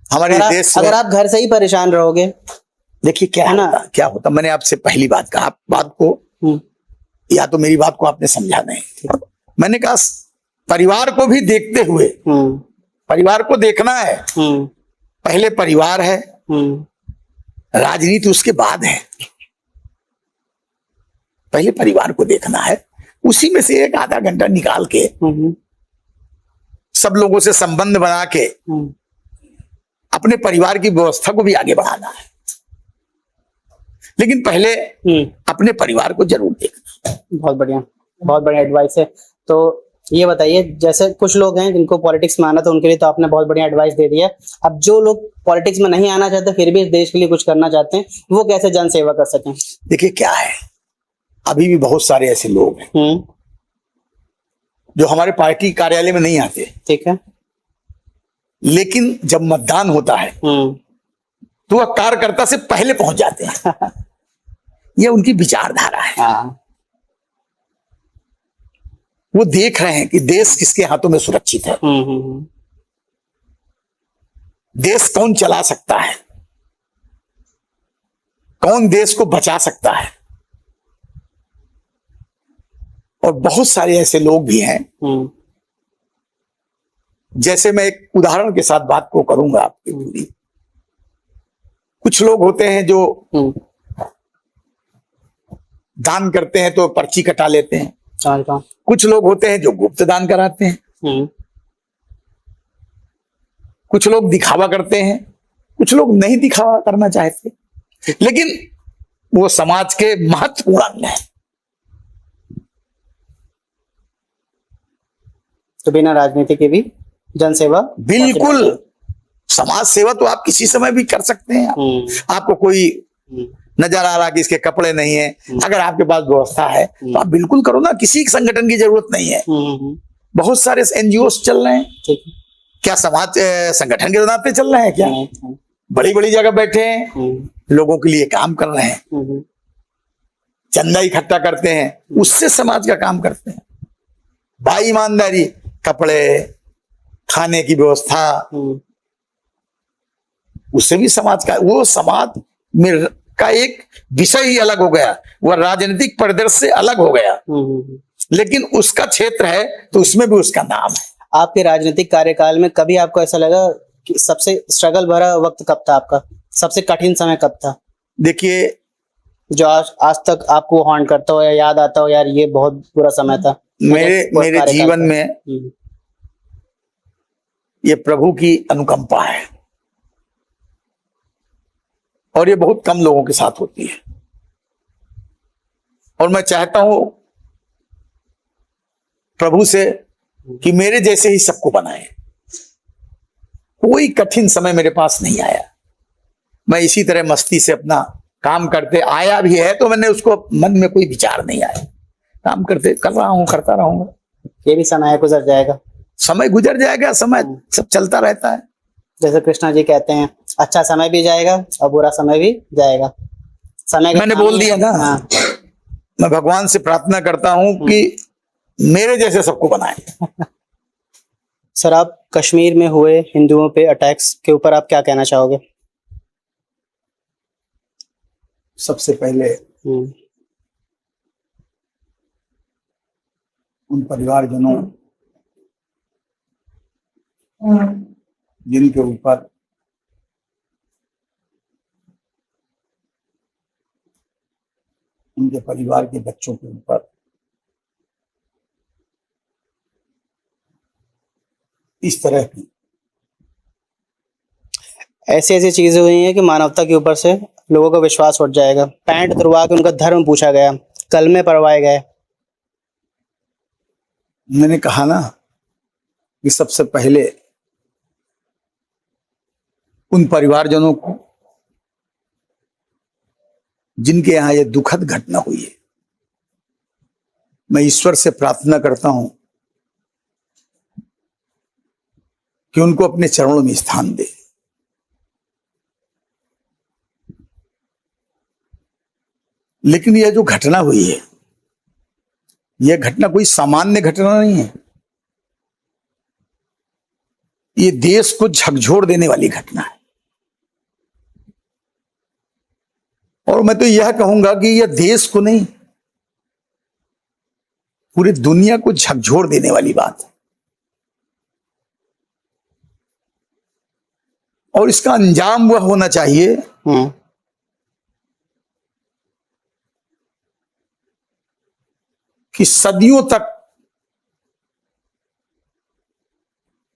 हमारे देश में अगर आप घर से ही परेशान रहोगे, देखिए क्या होता। मैंने आपसे पहली बात कहा, आप बात को या तो मेरी बात को आपने समझा नहीं। मैंने कहा परिवार को भी देखते हुए, परिवार को देखना है। पहले परिवार है, राजनीति उसके बाद है। पहले परिवार को देखना है, उसी में से 1 आधा घंटा निकाल के सब लोगों से संबंध बना के अपने परिवार की व्यवस्था को भी आगे बढ़ाना है। लेकिन पहले अपने परिवार को जरूर देखना। बहुत बढ़िया एडवाइस है। तो ये बताइए, जैसे कुछ लोग हैं जिनको पॉलिटिक्स में आना, तो उनके लिए तो आपने बहुत बढ़िया एडवाइस दे दिया। अब जो लोग पॉलिटिक्स में नहीं आना चाहते फिर भी इस देश के लिए कुछ करना चाहते हैं, वो कैसे जन सेवा कर सकें? देखिए क्या है, अभी भी बहुत सारे ऐसे लोग हैं जो हमारे पार्टी कार्यालय में नहीं आते, ठीक है। लेकिन जब मतदान होता है तो वह कार्यकर्ता से पहले पहुंच जाते हैं। यह उनकी विचारधारा है। हाँ। वो देख रहे हैं कि देश किसके हाथों में सुरक्षित है, देश कौन चला सकता है, कौन देश को बचा सकता है। और बहुत सारे ऐसे लोग भी हैं, जैसे मैं एक उदाहरण के साथ बात को करूंगा आपकी पूरी। कुछ लोग होते हैं जो दान करते हैं तो पर्ची कटा लेते हैं, कुछ लोग होते हैं जो गुप्त दान कराते हैं, कुछ लोग दिखावा करते हैं, कुछ लोग नहीं दिखावा करना चाहते, लेकिन वो समाज के महत्वपूर्ण अंग हैं। तो बिना राजनीति के भी जनसेवा बिल्कुल, समाज सेवा तो आप किसी समय भी कर सकते हैं। आपको कोई नजर आ रहा कि इसके कपड़े नहीं है, अगर आपके पास व्यवस्था है तो आप बिल्कुल करो ना, किसी संगठन की जरूरत नहीं है। बहुत सारे एनजीओ चल रहे हैं, क्या समाज संगठन के नाते चल रहे हैं क्या? बड़ी बड़ी जगह बैठे हैं, लोगों के लिए काम कर रहे हैं, चंदा इकट्ठा करते हैं, उससे समाज का काम करते हैं। भाई ईमानदारी, कपड़े, खाने की व्यवस्था, उससे भी समाज का, वो समाज में का एक विषय ही अलग हो गया, वह राजनीतिक परिदृश्य से अलग हो गया, लेकिन उसका क्षेत्र है तो उसमें भी उसका नाम है। आपके राजनीतिक कार्यकाल में कभी आपको ऐसा लगा कि सबसे स्ट्रगल भरा वक्त कब था आपका, सबसे कठिन समय कब था? देखिए, जो आज तक आपको हॉन्ट करता हो या याद आता हो, यार ये बहुत बुरा समय था मेरे जीवन में, ये प्रभु की अनुकंपा है और ये बहुत कम लोगों के साथ होती है। और मैं चाहता हूं प्रभु से कि मेरे जैसे ही सबको बनाए। कोई कठिन समय मेरे पास नहीं आया, मैं इसी तरह मस्ती से अपना काम करते आया भी है, तो मैंने उसको मन में कोई विचार नहीं आया, काम करते कर रहा हूं, करता रहूंगा। ये भी समय गुजर जाएगा, समय गुजर जाएगा, समय सब चलता रहता है। जैसे कृष्णा जी कहते हैं, अच्छा समय भी जाएगा और बुरा समय भी जाएगा। समय मैंने बोल दिया ना। हाँ। मैं भगवान से प्रार्थना करता हूं कि मेरे जैसे सबको बनाए। सर, आप कश्मीर में हुए हिंदुओं पे अटैक्स के ऊपर आप क्या कहना चाहोगे? सबसे पहले उन परिवारजनों जिनके ऊपर उनके परिवार के बच्चों के ऊपर इस तरह की ऐसी ऐसी चीजें हुई हैं कि मानवता के ऊपर से लोगों का विश्वास उठ जाएगा। पैंट तुड़वा के उनका धर्म पूछा गया, कलमे पढ़वाए गए। मैंने कहा ना कि सबसे पहले उन परिवारजनों को जिनके यहां यह दुखद घटना हुई है, मैं ईश्वर से प्रार्थना करता हूं कि उनको अपने चरणों में स्थान दे। लेकिन यह जो घटना हुई है, यह घटना कोई सामान्य घटना नहीं है, ये देश को झकझोर देने वाली घटना है। और मैं तो यह कहूंगा कि यह देश को नहीं, पूरी दुनिया को झकझोर देने वाली बात है। और इसका अंजाम वह होना चाहिए कि सदियों तक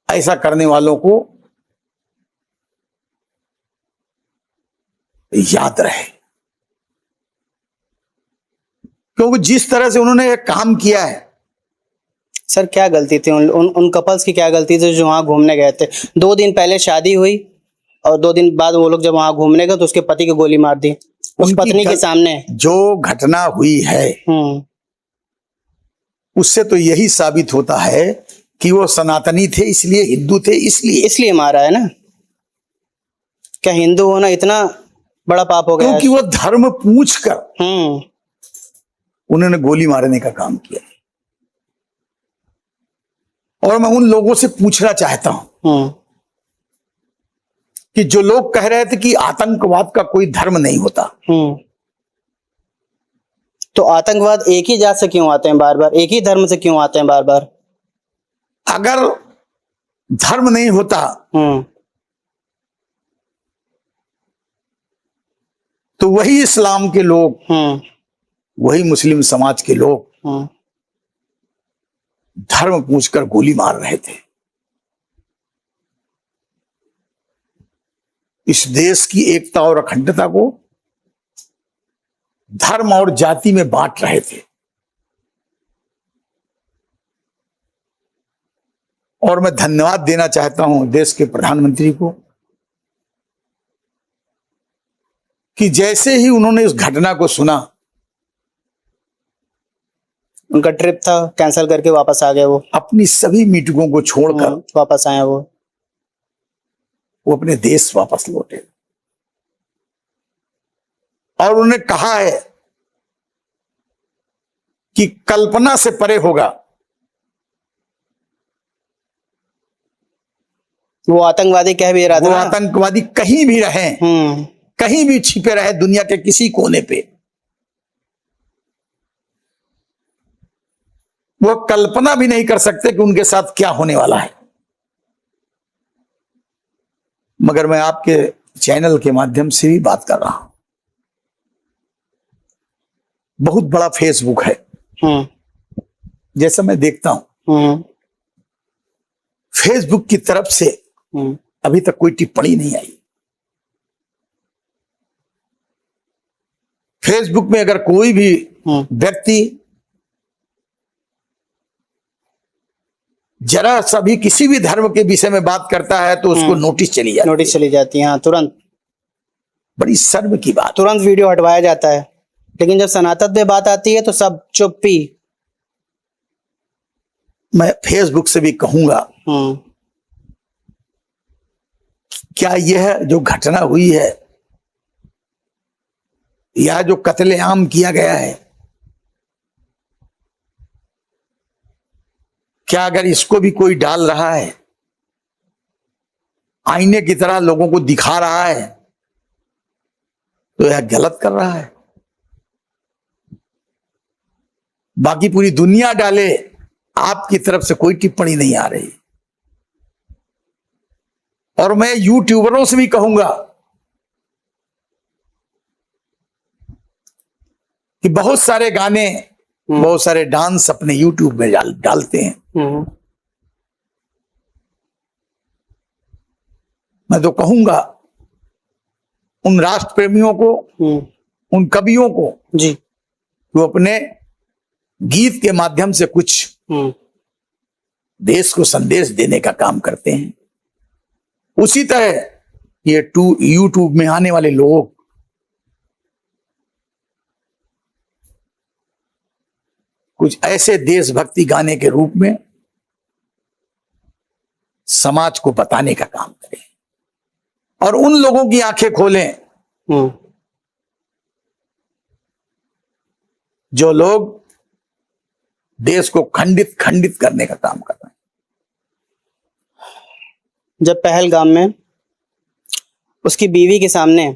ऐसा करने वालों को याद रहे, क्योंकि जिस तरह से उन्होंने ये काम किया है, सर क्या गलती थी उन कपल्स की, क्या गलती थी जो वहाँ घूमने गए थे? 2 दिन पहले शादी हुई और 2 दिन बाद वो लोग जब वहाँ घूमने गए तो उसके पति को गोली मार दी उस उनकी पत्नी के सामने। जो घटना हुई है उससे तो यही साबित होता है कि वो सनातनी थे, इसलिए हिंदू थे, इसलिए मारा है ना। क्या हिंदू होना इतना बड़ा पाप हो गया? क्योंकि वो धर्म पूछकर उन्होंने गोली मारने का काम किया। और मैं उन लोगों से पूछना चाहता हूं कि जो लोग कह रहे थे कि आतंकवाद का कोई धर्म नहीं होता, तो आतंकवाद एक ही जात से क्यों आते हैं बार बार, एक ही धर्म से क्यों आते हैं बार बार? अगर धर्म नहीं होता तो वही इस्लाम के लोग, वही मुस्लिम समाज के लोग धर्म पूछकर गोली मार रहे थे। इस देश की एकता और अखंडता को धर्म और जाति में बांट रहे थे। और मैं धन्यवाद देना चाहता हूं देश के प्रधानमंत्री को कि जैसे ही उन्होंने इस घटना को सुना, उनका ट्रिप था कैंसिल करके वापस आ गए। वो अपनी सभी मीटिंगों को छोड़कर वापस आए। वो अपने देश वापस लौटे और उन्होंने कहा है कि कल्पना से परे होगा वो आतंकवादी कह भी रहा था, वो आतंकवादी कहीं भी रहे, कहीं भी छिपे रहे दुनिया के किसी कोने पे, वो कल्पना भी नहीं कर सकते कि उनके साथ क्या होने वाला है। मगर मैं आपके चैनल के माध्यम से भी बात कर रहा हूं। बहुत बड़ा फेसबुक है, जैसा मैं देखता हूं, फेसबुक की तरफ से अभी तक कोई टिप्पणी नहीं आई। फेसबुक में अगर कोई भी व्यक्ति जरा सा भी किसी भी धर्म के विषय में बात करता है तो उसको नोटिस चली जाती है। हाँ, तुरंत। बड़ी शर्म की बात, तुरंत वीडियो हटवाया जाता है। लेकिन जब सनातन पे बात आती है तो सब चुप्पी। मैं फेसबुक से भी कहूंगा, क्या यह जो घटना हुई है, यह जो कत्लेआम किया गया है, क्या अगर इसको भी कोई डाल रहा है, आईने की तरह लोगों को दिखा रहा है, तो यह गलत कर रहा है। बाकी पूरी दुनिया डाले, आपकी तरफ से कोई टिप्पणी नहीं आ रही। और मैं यूट्यूबरों से भी कहूंगा कि बहुत सारे गाने, बहुत सारे डांस अपने यूट्यूब में डालते हैं। मैं तो कहूंगा उन राष्ट्र प्रेमियों को, उन कवियों को जी, वो अपने गीत के माध्यम से कुछ देश को संदेश देने का काम करते हैं। उसी तरह ये यूट्यूब में आने वाले लोग कुछ ऐसे देशभक्ति गाने के रूप में समाज को बताने का काम करें और उन लोगों की आंखें खोलें जो लोग देश को खंडित करने का काम कर रहे हैं। जब पहलगाम में उसकी बीवी के सामने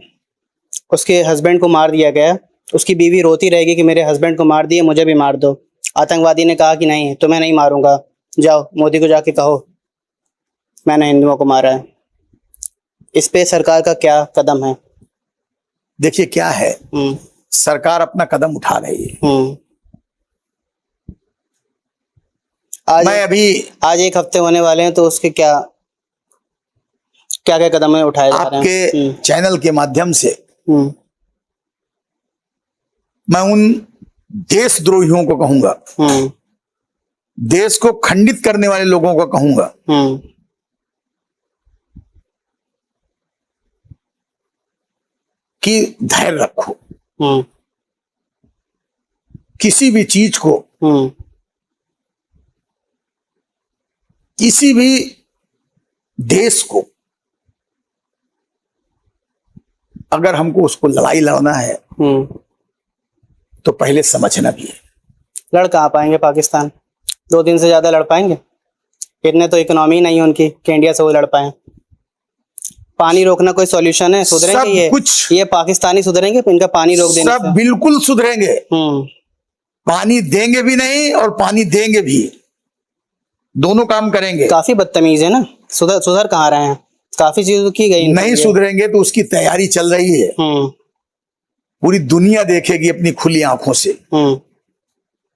उसके हस्बैंड को मार दिया गया, उसकी बीवी रोती रहेगी कि मेरे हस्बैंड को मार दिए, मुझे भी मार दो। आतंकवादी ने कहा कि नहीं, तुम्हें नहीं मारूंगा, जाओ मोदी को जाके कहो मैंने हिंदुओं को मारा है। इस पे सरकार का क्या कदम है? देखिए क्या है, सरकार अपना कदम उठा रही है। आज 1 हफ्ते होने वाले हैं, तो उसके क्या कदम उठाए जा रहे हैं? आपके चैनल के माध्यम से मैं उन देशद्रोहियों को कहूंगा देश को खंडित करने वाले लोगों को कहूंगा कि धैर्य रखो। किसी भी चीज को, किसी भी देश को अगर हमको उसको लड़ाई लड़ना है तो पहले समझना भी है। लड़ कहाँ पाएंगे पाकिस्तान? 2 दिन से ज्यादा लड़ पाएंगे? इतने तो इकोनॉमी नहीं है उनकी कि इंडिया से वो लड़ पाए। पानी रोकना कोई सॉल्यूशन है? सुधरेंगे सब ये कुछ, ये पाकिस्तानी सुधरेंगे इनका पानी रोक देने सब से? बिल्कुल सुधरेंगे। पानी देंगे भी नहीं और पानी देंगे भी, दोनों काम करेंगे। काफी बदतमीज है ना, सुधर कहाँ रहे हैं? काफी चीजें की गई नहीं सुधरेंगे तो उसकी तैयारी चल रही है। पूरी दुनिया देखेगी अपनी खुली आंखों से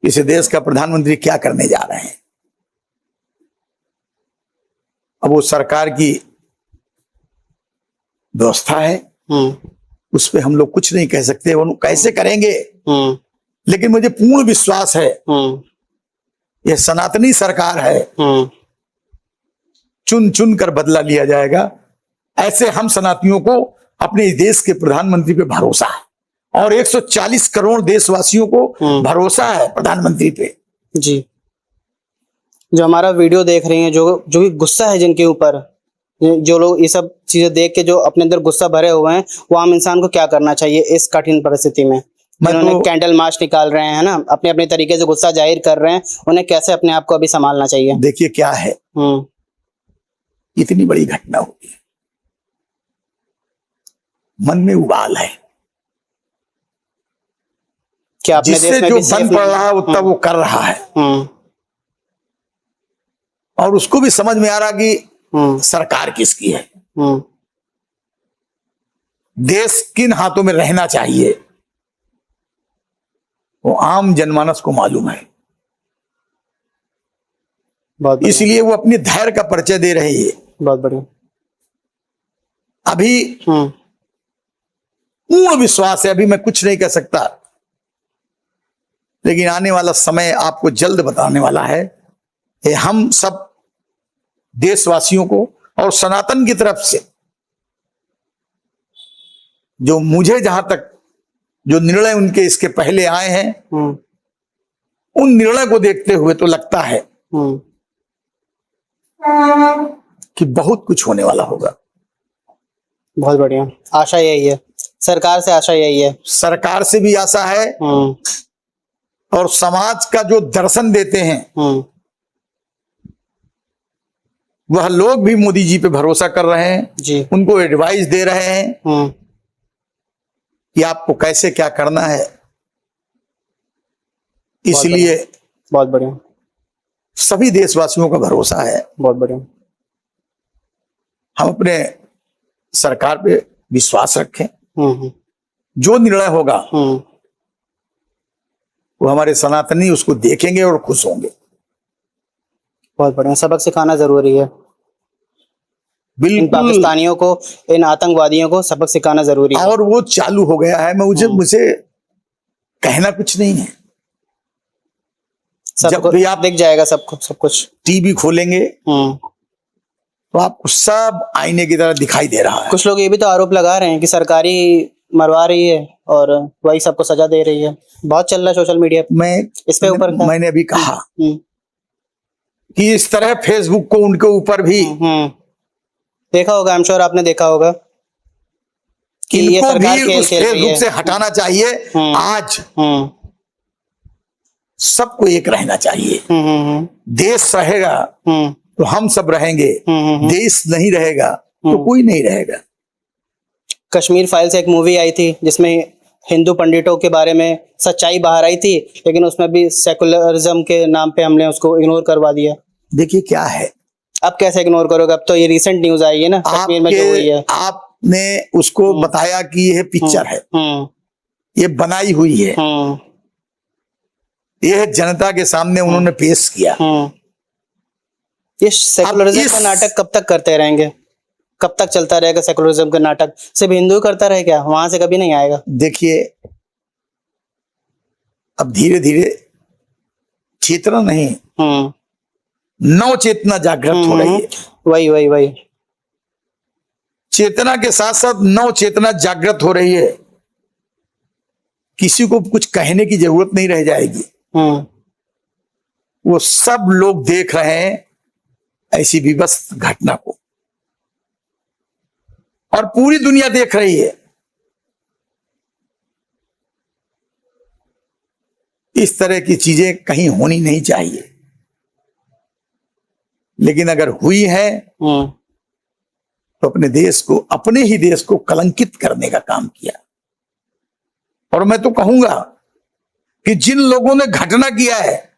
इस देश का प्रधानमंत्री क्या करने जा रहे हैं। अब वो सरकार की व्यवस्था है, उस पे हम लोग कुछ नहीं कह सकते, वो कैसे करेंगे। लेकिन मुझे पूर्ण विश्वास है यह सनातनी सरकार है, चुन चुन कर बदला लिया जाएगा। ऐसे हम सनातनियों को अपने इस देश के प्रधानमंत्री पे भरोसा है और 140 करोड़ देशवासियों को भरोसा है प्रधानमंत्री पे। जी, जो हमारा वीडियो देख रहे हैं, जो भी गुस्सा है जिनके ऊपर, जो लोग ये सब चीजें देख के जो अपने अंदर गुस्सा भरे हुए हैं, वो आम इंसान को क्या करना चाहिए इस कठिन परिस्थिति में? जिन्होंने कैंडल मार्च निकाल रहे हैं ना, अपने अपने तरीके से गुस्सा जाहिर कर रहे हैं, उन्हें कैसे अपने आप को अभी संभालना चाहिए? देखिए क्या है, इतनी बड़ी घटना हुई, मन में उबाल है। क्या अपने जिससे देश में जो भी बन पड़ रहा है उतना वो कर रहा है और उसको भी समझ में आ रहा कि सरकार किसकी है, देश किन हाथों में रहना चाहिए, वो आम जनमानस को मालूम है। इसलिए वो अपने धैर्य का परिचय दे रही है। बहुत बढ़िया। अभी पूर्ण विश्वास है, अभी मैं कुछ नहीं कह सकता, लेकिन आने वाला समय आपको जल्द बताने वाला है। ये हम सब देशवासियों को और सनातन की तरफ से जो मुझे जहां तक जो निर्णय उनके इसके पहले आए हैं, उन निर्णय को देखते हुए तो लगता है कि बहुत कुछ होने वाला होगा। बहुत बढ़िया, आशा यही है, सरकार से आशा यही है। सरकार से भी आशा है और समाज का जो दर्शन देते हैं वह लोग भी मोदी जी पे भरोसा कर रहे हैं जी, उनको एडवाइस दे रहे हैं कि आपको कैसे क्या करना है। इसलिए बहुत बढ़िया, सभी देशवासियों का भरोसा है। बहुत बढ़िया। हम अपने सरकार पे विश्वास रखें, जो निर्णय होगा वो हमारे सनातनी उसको देखेंगे और खुश होंगे। बहुत बढ़िया, सबक सिखाना जरूरी है। इन बिल्कुल, पाकिस्तानियों को, इन आतंकवादियों को सबक सिखाना जरूरी है। और वो चालू हो गया है। मुझे कहना कुछ नहीं है। जब भी आप दिख जाएगा सब कुछ टीवी खोलेंगे तो आपको सब आईने की तरह दिखाई दे रहा है। कुछ लोग ये भी तो आरोप लगा रहे हैं कि सरकारी मरवा रही है और वही सबको सजा दे रही है। बहुत चल रहा है सोशल मीडिया पे इस पे ऊपर। मैंने अभी कहा कि इस तरह फेसबुक को उनके ऊपर भी देखा होगा, आई एम श्योर आपने देखा होगा कि ये सरकार खेल खेल रही है। फेसबुक से हटाना चाहिए। आज सबको एक रहना चाहिए। देश रहेगा तो हम सब रहेंगे, देश नहीं रहेगा तो कोई नहीं रहेगा। कश्मीर फाइल्स एक मूवी आई थी जिसमें हिंदू पंडितों के बारे में सच्चाई बाहर आई थी, लेकिन उसमें भी सेकुलरिज्म के नाम पे हमने उसको इग्नोर करवा दिया। देखिए क्या है, अब कैसे इग्नोर करोगे? अब तो ये रिसेंट न्यूज आई है ना कश्मीर में जो हुई है। आपने उसको बताया कि यह पिक्चर है, ये बनाई हुई है, यह जनता के सामने उन्होंने पेश किया। ये सेकुलरिज्म का नाटक कब तक करते रहेंगे? कब तक चलता रहेगा सेकुलरिज्म का नाटक? सिर्फ हिंदू ही करता रहे क्या? वहां से कभी नहीं आएगा। देखिए अब धीरे धीरे चेतना नहीं, नव चेतना जागृत हो रही है। वही वही वही। चेतना के साथ साथ नव चेतना जागृत हो रही है। किसी को कुछ कहने की जरूरत नहीं रह जाएगी। वो सब लोग देख रहे हैं ऐसी विवश घटना को, और पूरी दुनिया देख रही है। इस तरह की चीजें कहीं होनी नहीं चाहिए, लेकिन अगर हुई है तो अपने देश को, अपने ही देश को कलंकित करने का काम किया। और मैं तो कहूंगा कि जिन लोगों ने घटना किया है,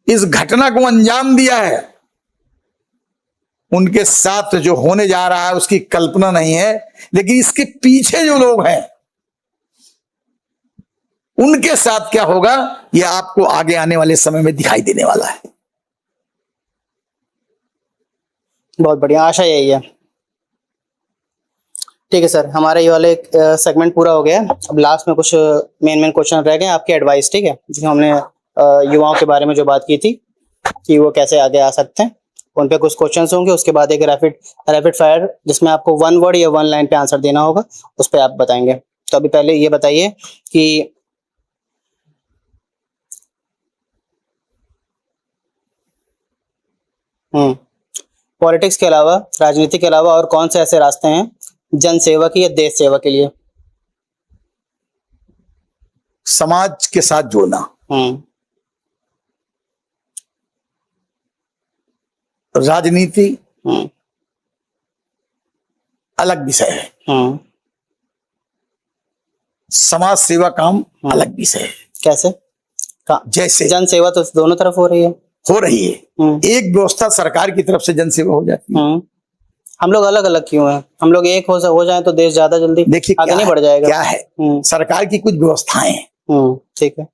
इस घटना को अंजाम दिया है, उनके साथ जो होने जा रहा है उसकी कल्पना नहीं है, लेकिन इसके पीछे जो लोग हैं उनके साथ क्या होगा यह आपको आगे आने वाले समय में दिखाई देने वाला है। बहुत बढ़िया, आशा यही है। ठीक है सर, हमारे ये वाले सेगमेंट पूरा हो गया। अब लास्ट में कुछ मेन क्वेश्चन रह गए, आपकी एडवाइस, ठीक है, जिसमें हमने युवाओं के बारे में जो बात की थी कि वो कैसे आगे आ सकते हैं, उन पे कुछ क्वेश्चंस होंगे। उसके बाद एक रैपिड फायर जिसमें आपको 1 वर्ड या 1 लाइन पे आंसर देना होगा, उस पर आप बताएंगे। तो अभी पहले ये बताइए कि पॉलिटिक्स के अलावा, राजनीति के अलावा और कौन से ऐसे रास्ते हैं जन सेवा की या देश सेवा के लिए? समाज के साथ जुड़ना, राजनीति अलग विषय है, समाज सेवा काम अलग विषय है। कैसे? जैसे जन सेवा तो दोनों तरफ हो रही है। एक व्यवस्था सरकार की तरफ से जन सेवा हो जाती है। हम लोग अलग अलग क्यों हैं? हम लोग एक हो जाए तो देश ज्यादा जल्दी देखिए आगे नहीं बढ़ जाएगा। क्या है, सरकार की कुछ व्यवस्थाएं हैं, ठीक है,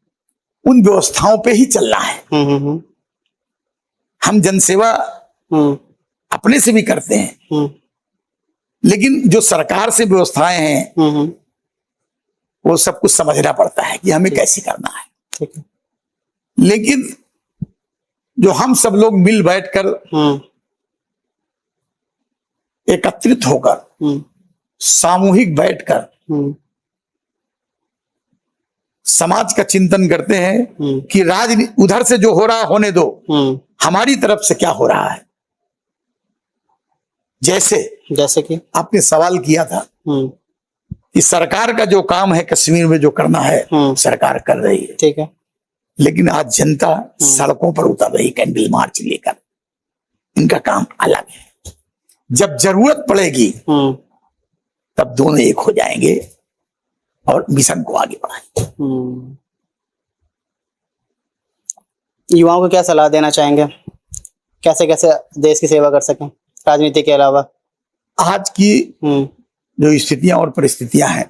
उन व्यवस्थाओं पे ही चलना है। हम जनसेवा अपने से भी करते हैं, लेकिन जो सरकार से व्यवस्थाएं हैं वो सब कुछ समझना पड़ता है कि हमें कैसे करना है। ठीक है, लेकिन जो हम सब लोग मिल बैठकर एकत्रित होकर सामूहिक बैठकर समाज का चिंतन करते हैं कि राजनीति उधर से जो हो रहा होने दो, हमारी तरफ से क्या हो रहा है। जैसे कि आपने सवाल किया था कि सरकार का जो काम है कश्मीर में जो करना है सरकार कर रही है, ठीक है, लेकिन आज जनता सड़कों पर उतर रही कैंडल मार्च लेकर, इनका काम अलग है। जब जरूरत पड़ेगी तब दोनों एक हो जाएंगे और मिशन को आगे बढ़ाएंगे। युवाओं को क्या सलाह देना चाहेंगे, कैसे कैसे देश की सेवा कर सकें राजनीति के अलावा? आज की जो स्थितियां और परिस्थितियां हैं,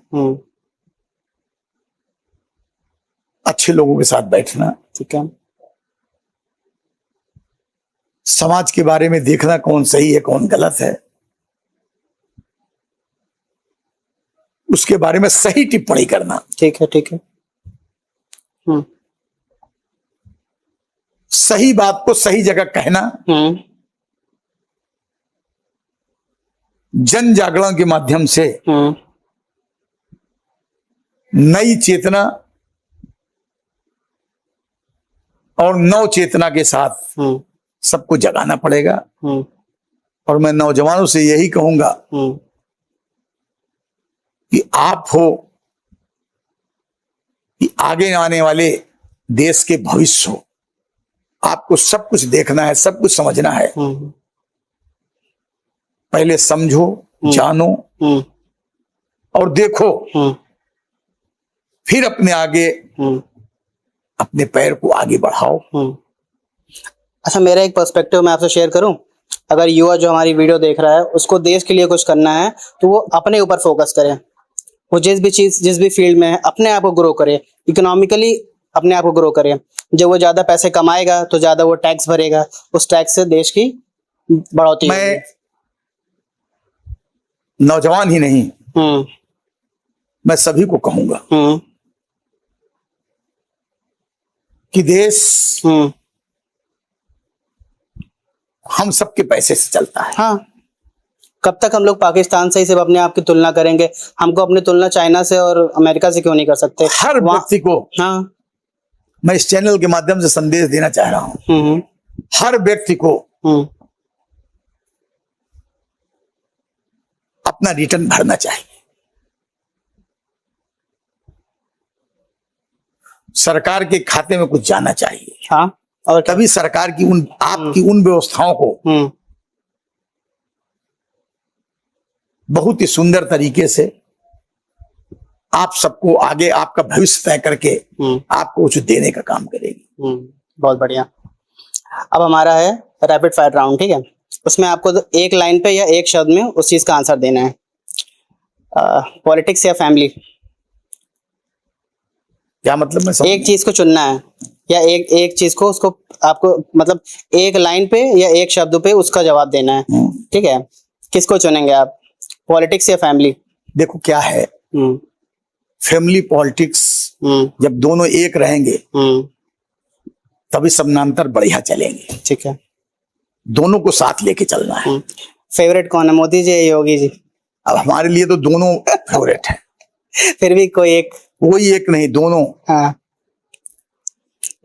अच्छे लोगों के साथ बैठना, ठीक है, समाज के बारे में देखना कौन सही है कौन गलत है, उसके बारे में सही टिप्पणी करना, ठीक है, ठीक है, सही बात को सही जगह कहना, जन जागरण के माध्यम से नई चेतना और नव चेतना के साथ सबको जगाना पड़ेगा। और मैं नौजवानों से यही कहूंगा कि आप हो कि आगे आने वाले देश के भविष्य हो, आपको सब कुछ देखना है, सब कुछ समझना है। पहले समझो, जानो और देखो, फिर अपने आगे अपने पैर को आगे बढ़ाओ। अच्छा, मेरा एक पर्सपेक्टिव मैं आपसे शेयर करूं। अगर युवा जो हमारी वीडियो देख रहा है उसको देश के लिए कुछ करना है तो वो अपने ऊपर फोकस करे। वो जिस भी फील्ड में है अपने आप को ग्रो करे, इकोनॉमिकली अपने आप को ग्रो करे। जब वो ज्यादा पैसे कमाएगा तो ज्यादा वो टैक्स भरेगा, उस टैक्स से देश की बढ़ोतरी होगी। मैं नौजवान ही नहीं, मैं सभी को कहूंगा कि देश हम्म, हम सबके पैसे से चलता है। हाँ। कब तक हम लोग पाकिस्तान से ही सिर्फ अपने आप की तुलना करेंगे? हमको अपनी तुलना चाइना से और अमेरिका से क्यों नहीं कर सकते? हर व्यक्ति को हाँ। मैं इस चैनल के माध्यम से संदेश देना चाह रहा हूं, हम्म, हर व्यक्ति को हम्म, अपना रिटर्न भरना चाहिए। सरकार के खाते में कुछ जाना चाहिए। हाँ। और तभी सरकार की आपकी उन व्यवस्थाओं को बहुत ही सुंदर तरीके से आप सबको आगे आपका भविष्य तय करके आपको कुछ देने का काम करेगी। बहुत बढ़िया। अब हमारा है रैपिड फायर राउंड, ठीक है? उसमें आपको एक लाइन पे या एक शब्द में उस चीज का आंसर देना है। पॉलिटिक्स या फैमिली? क्या मतलब? मैं एक चीज को चुनना है या एक चीज को उसको आपको मतलब एक लाइन पे या एक शब्द पे उसका जवाब देना है, ठीक है? किसको चुनेंगे आप, पॉलिटिक्स या फैमिली? देखो क्या है, फैमिली पॉलिटिक्स जब दोनों एक रहेंगे तभी समानांतर बढ़िया चलेंगे। ठीक है। दोनों को साथ लेके चलना है। फेवरेट कौन है, मोदी जी या योगी जी? अब हमारे लिए तो दोनों फेवरेट है। फिर भी कोई एक? कोई एक नहीं, दोनों। हाँ।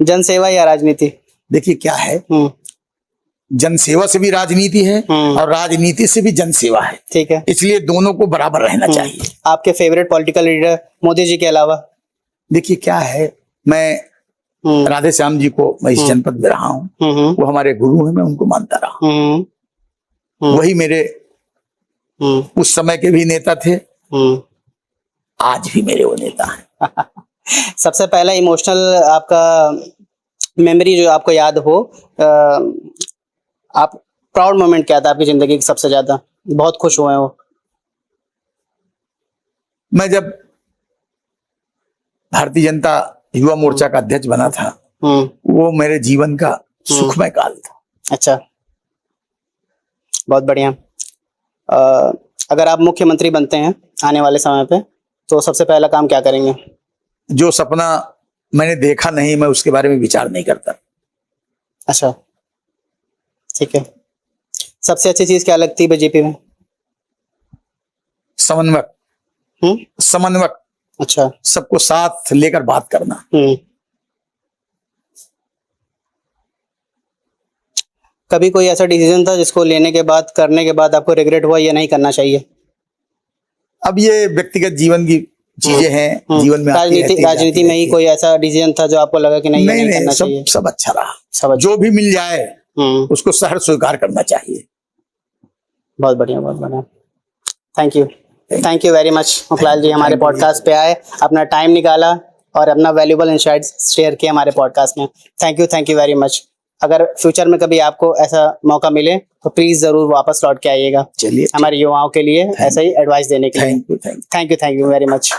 जनसेवा या राजनीति? देखिए क्या है, जनसेवा से भी राजनीति है और राजनीति से भी जनसेवा है। ठीक है। इसलिए दोनों को बराबर रहना चाहिए। आपके favourite political leader Modi ji के अलावा? देखिए क्या है, मैं राधे श्याम जी को मैं इस जनपद में रहा हूँ, वो हमारे गुरु हैं, मैं उनको मानता रहा। वही मेरे उस समय के भी नेता थे, आज भी मेरे वो नेता हैं। सबसे पहला इमोशनल आपका मेमोरी जो आपको याद हो, आप प्राउड मोमेंट क्या था आपकी जिंदगी का सबसे ज्यादा, बहुत खुश हुए हो? मैं जब भारतीय जनता युवा मोर्चा का अध्यक्ष बना था, वो मेरे जीवन का सुखमय काल था। अच्छा, बहुत बढ़िया। अगर आप मुख्यमंत्री बनते हैं आने वाले समय पे तो सबसे पहला काम क्या करेंगे? जो सपना मैंने देखा नहीं, मैं उसके बारे में विचार नहीं करता। अच्छा, ठीक है। सबसे अच्छी चीज क्या लगती है बीजेपी में? समन्वयक। समन्वयक। अच्छा। सबको साथ लेकर बात करना। कभी कोई ऐसा डिसीजन था जिसको लेने के बाद करने के बाद आपको रिग्रेट हुआ ये नहीं करना चाहिए? अब ये व्यक्तिगत जीवन की चीजें हैं, जीवन में राजनीति में ही कोई ऐसा डिसीजन था जो आपको लगा कि नहीं, नहीं करना चाहिए? सब अच्छा रहा। सब अच्छा। जो भी मिल जाए उसको सहर्ष स्वीकार करना चाहिए। बहुत बढ़िया, बहुत बढ़िया। थैंक यू वेरी मच मुखलाल जी, हमारे पॉडकास्ट पे आए, अपना टाइम निकाला और अपना वैल्यूबल इनसाइट्स शेयर किए हमारे पॉडकास्ट में। Thank you very much. अगर फ्यूचर में कभी आपको ऐसा मौका मिले तो प्लीज जरूर वापस लौट के आइएगा। चलिए, हमारे युवाओं के लिए ऐसा ही एडवाइस देने के लिए। Thank you very much.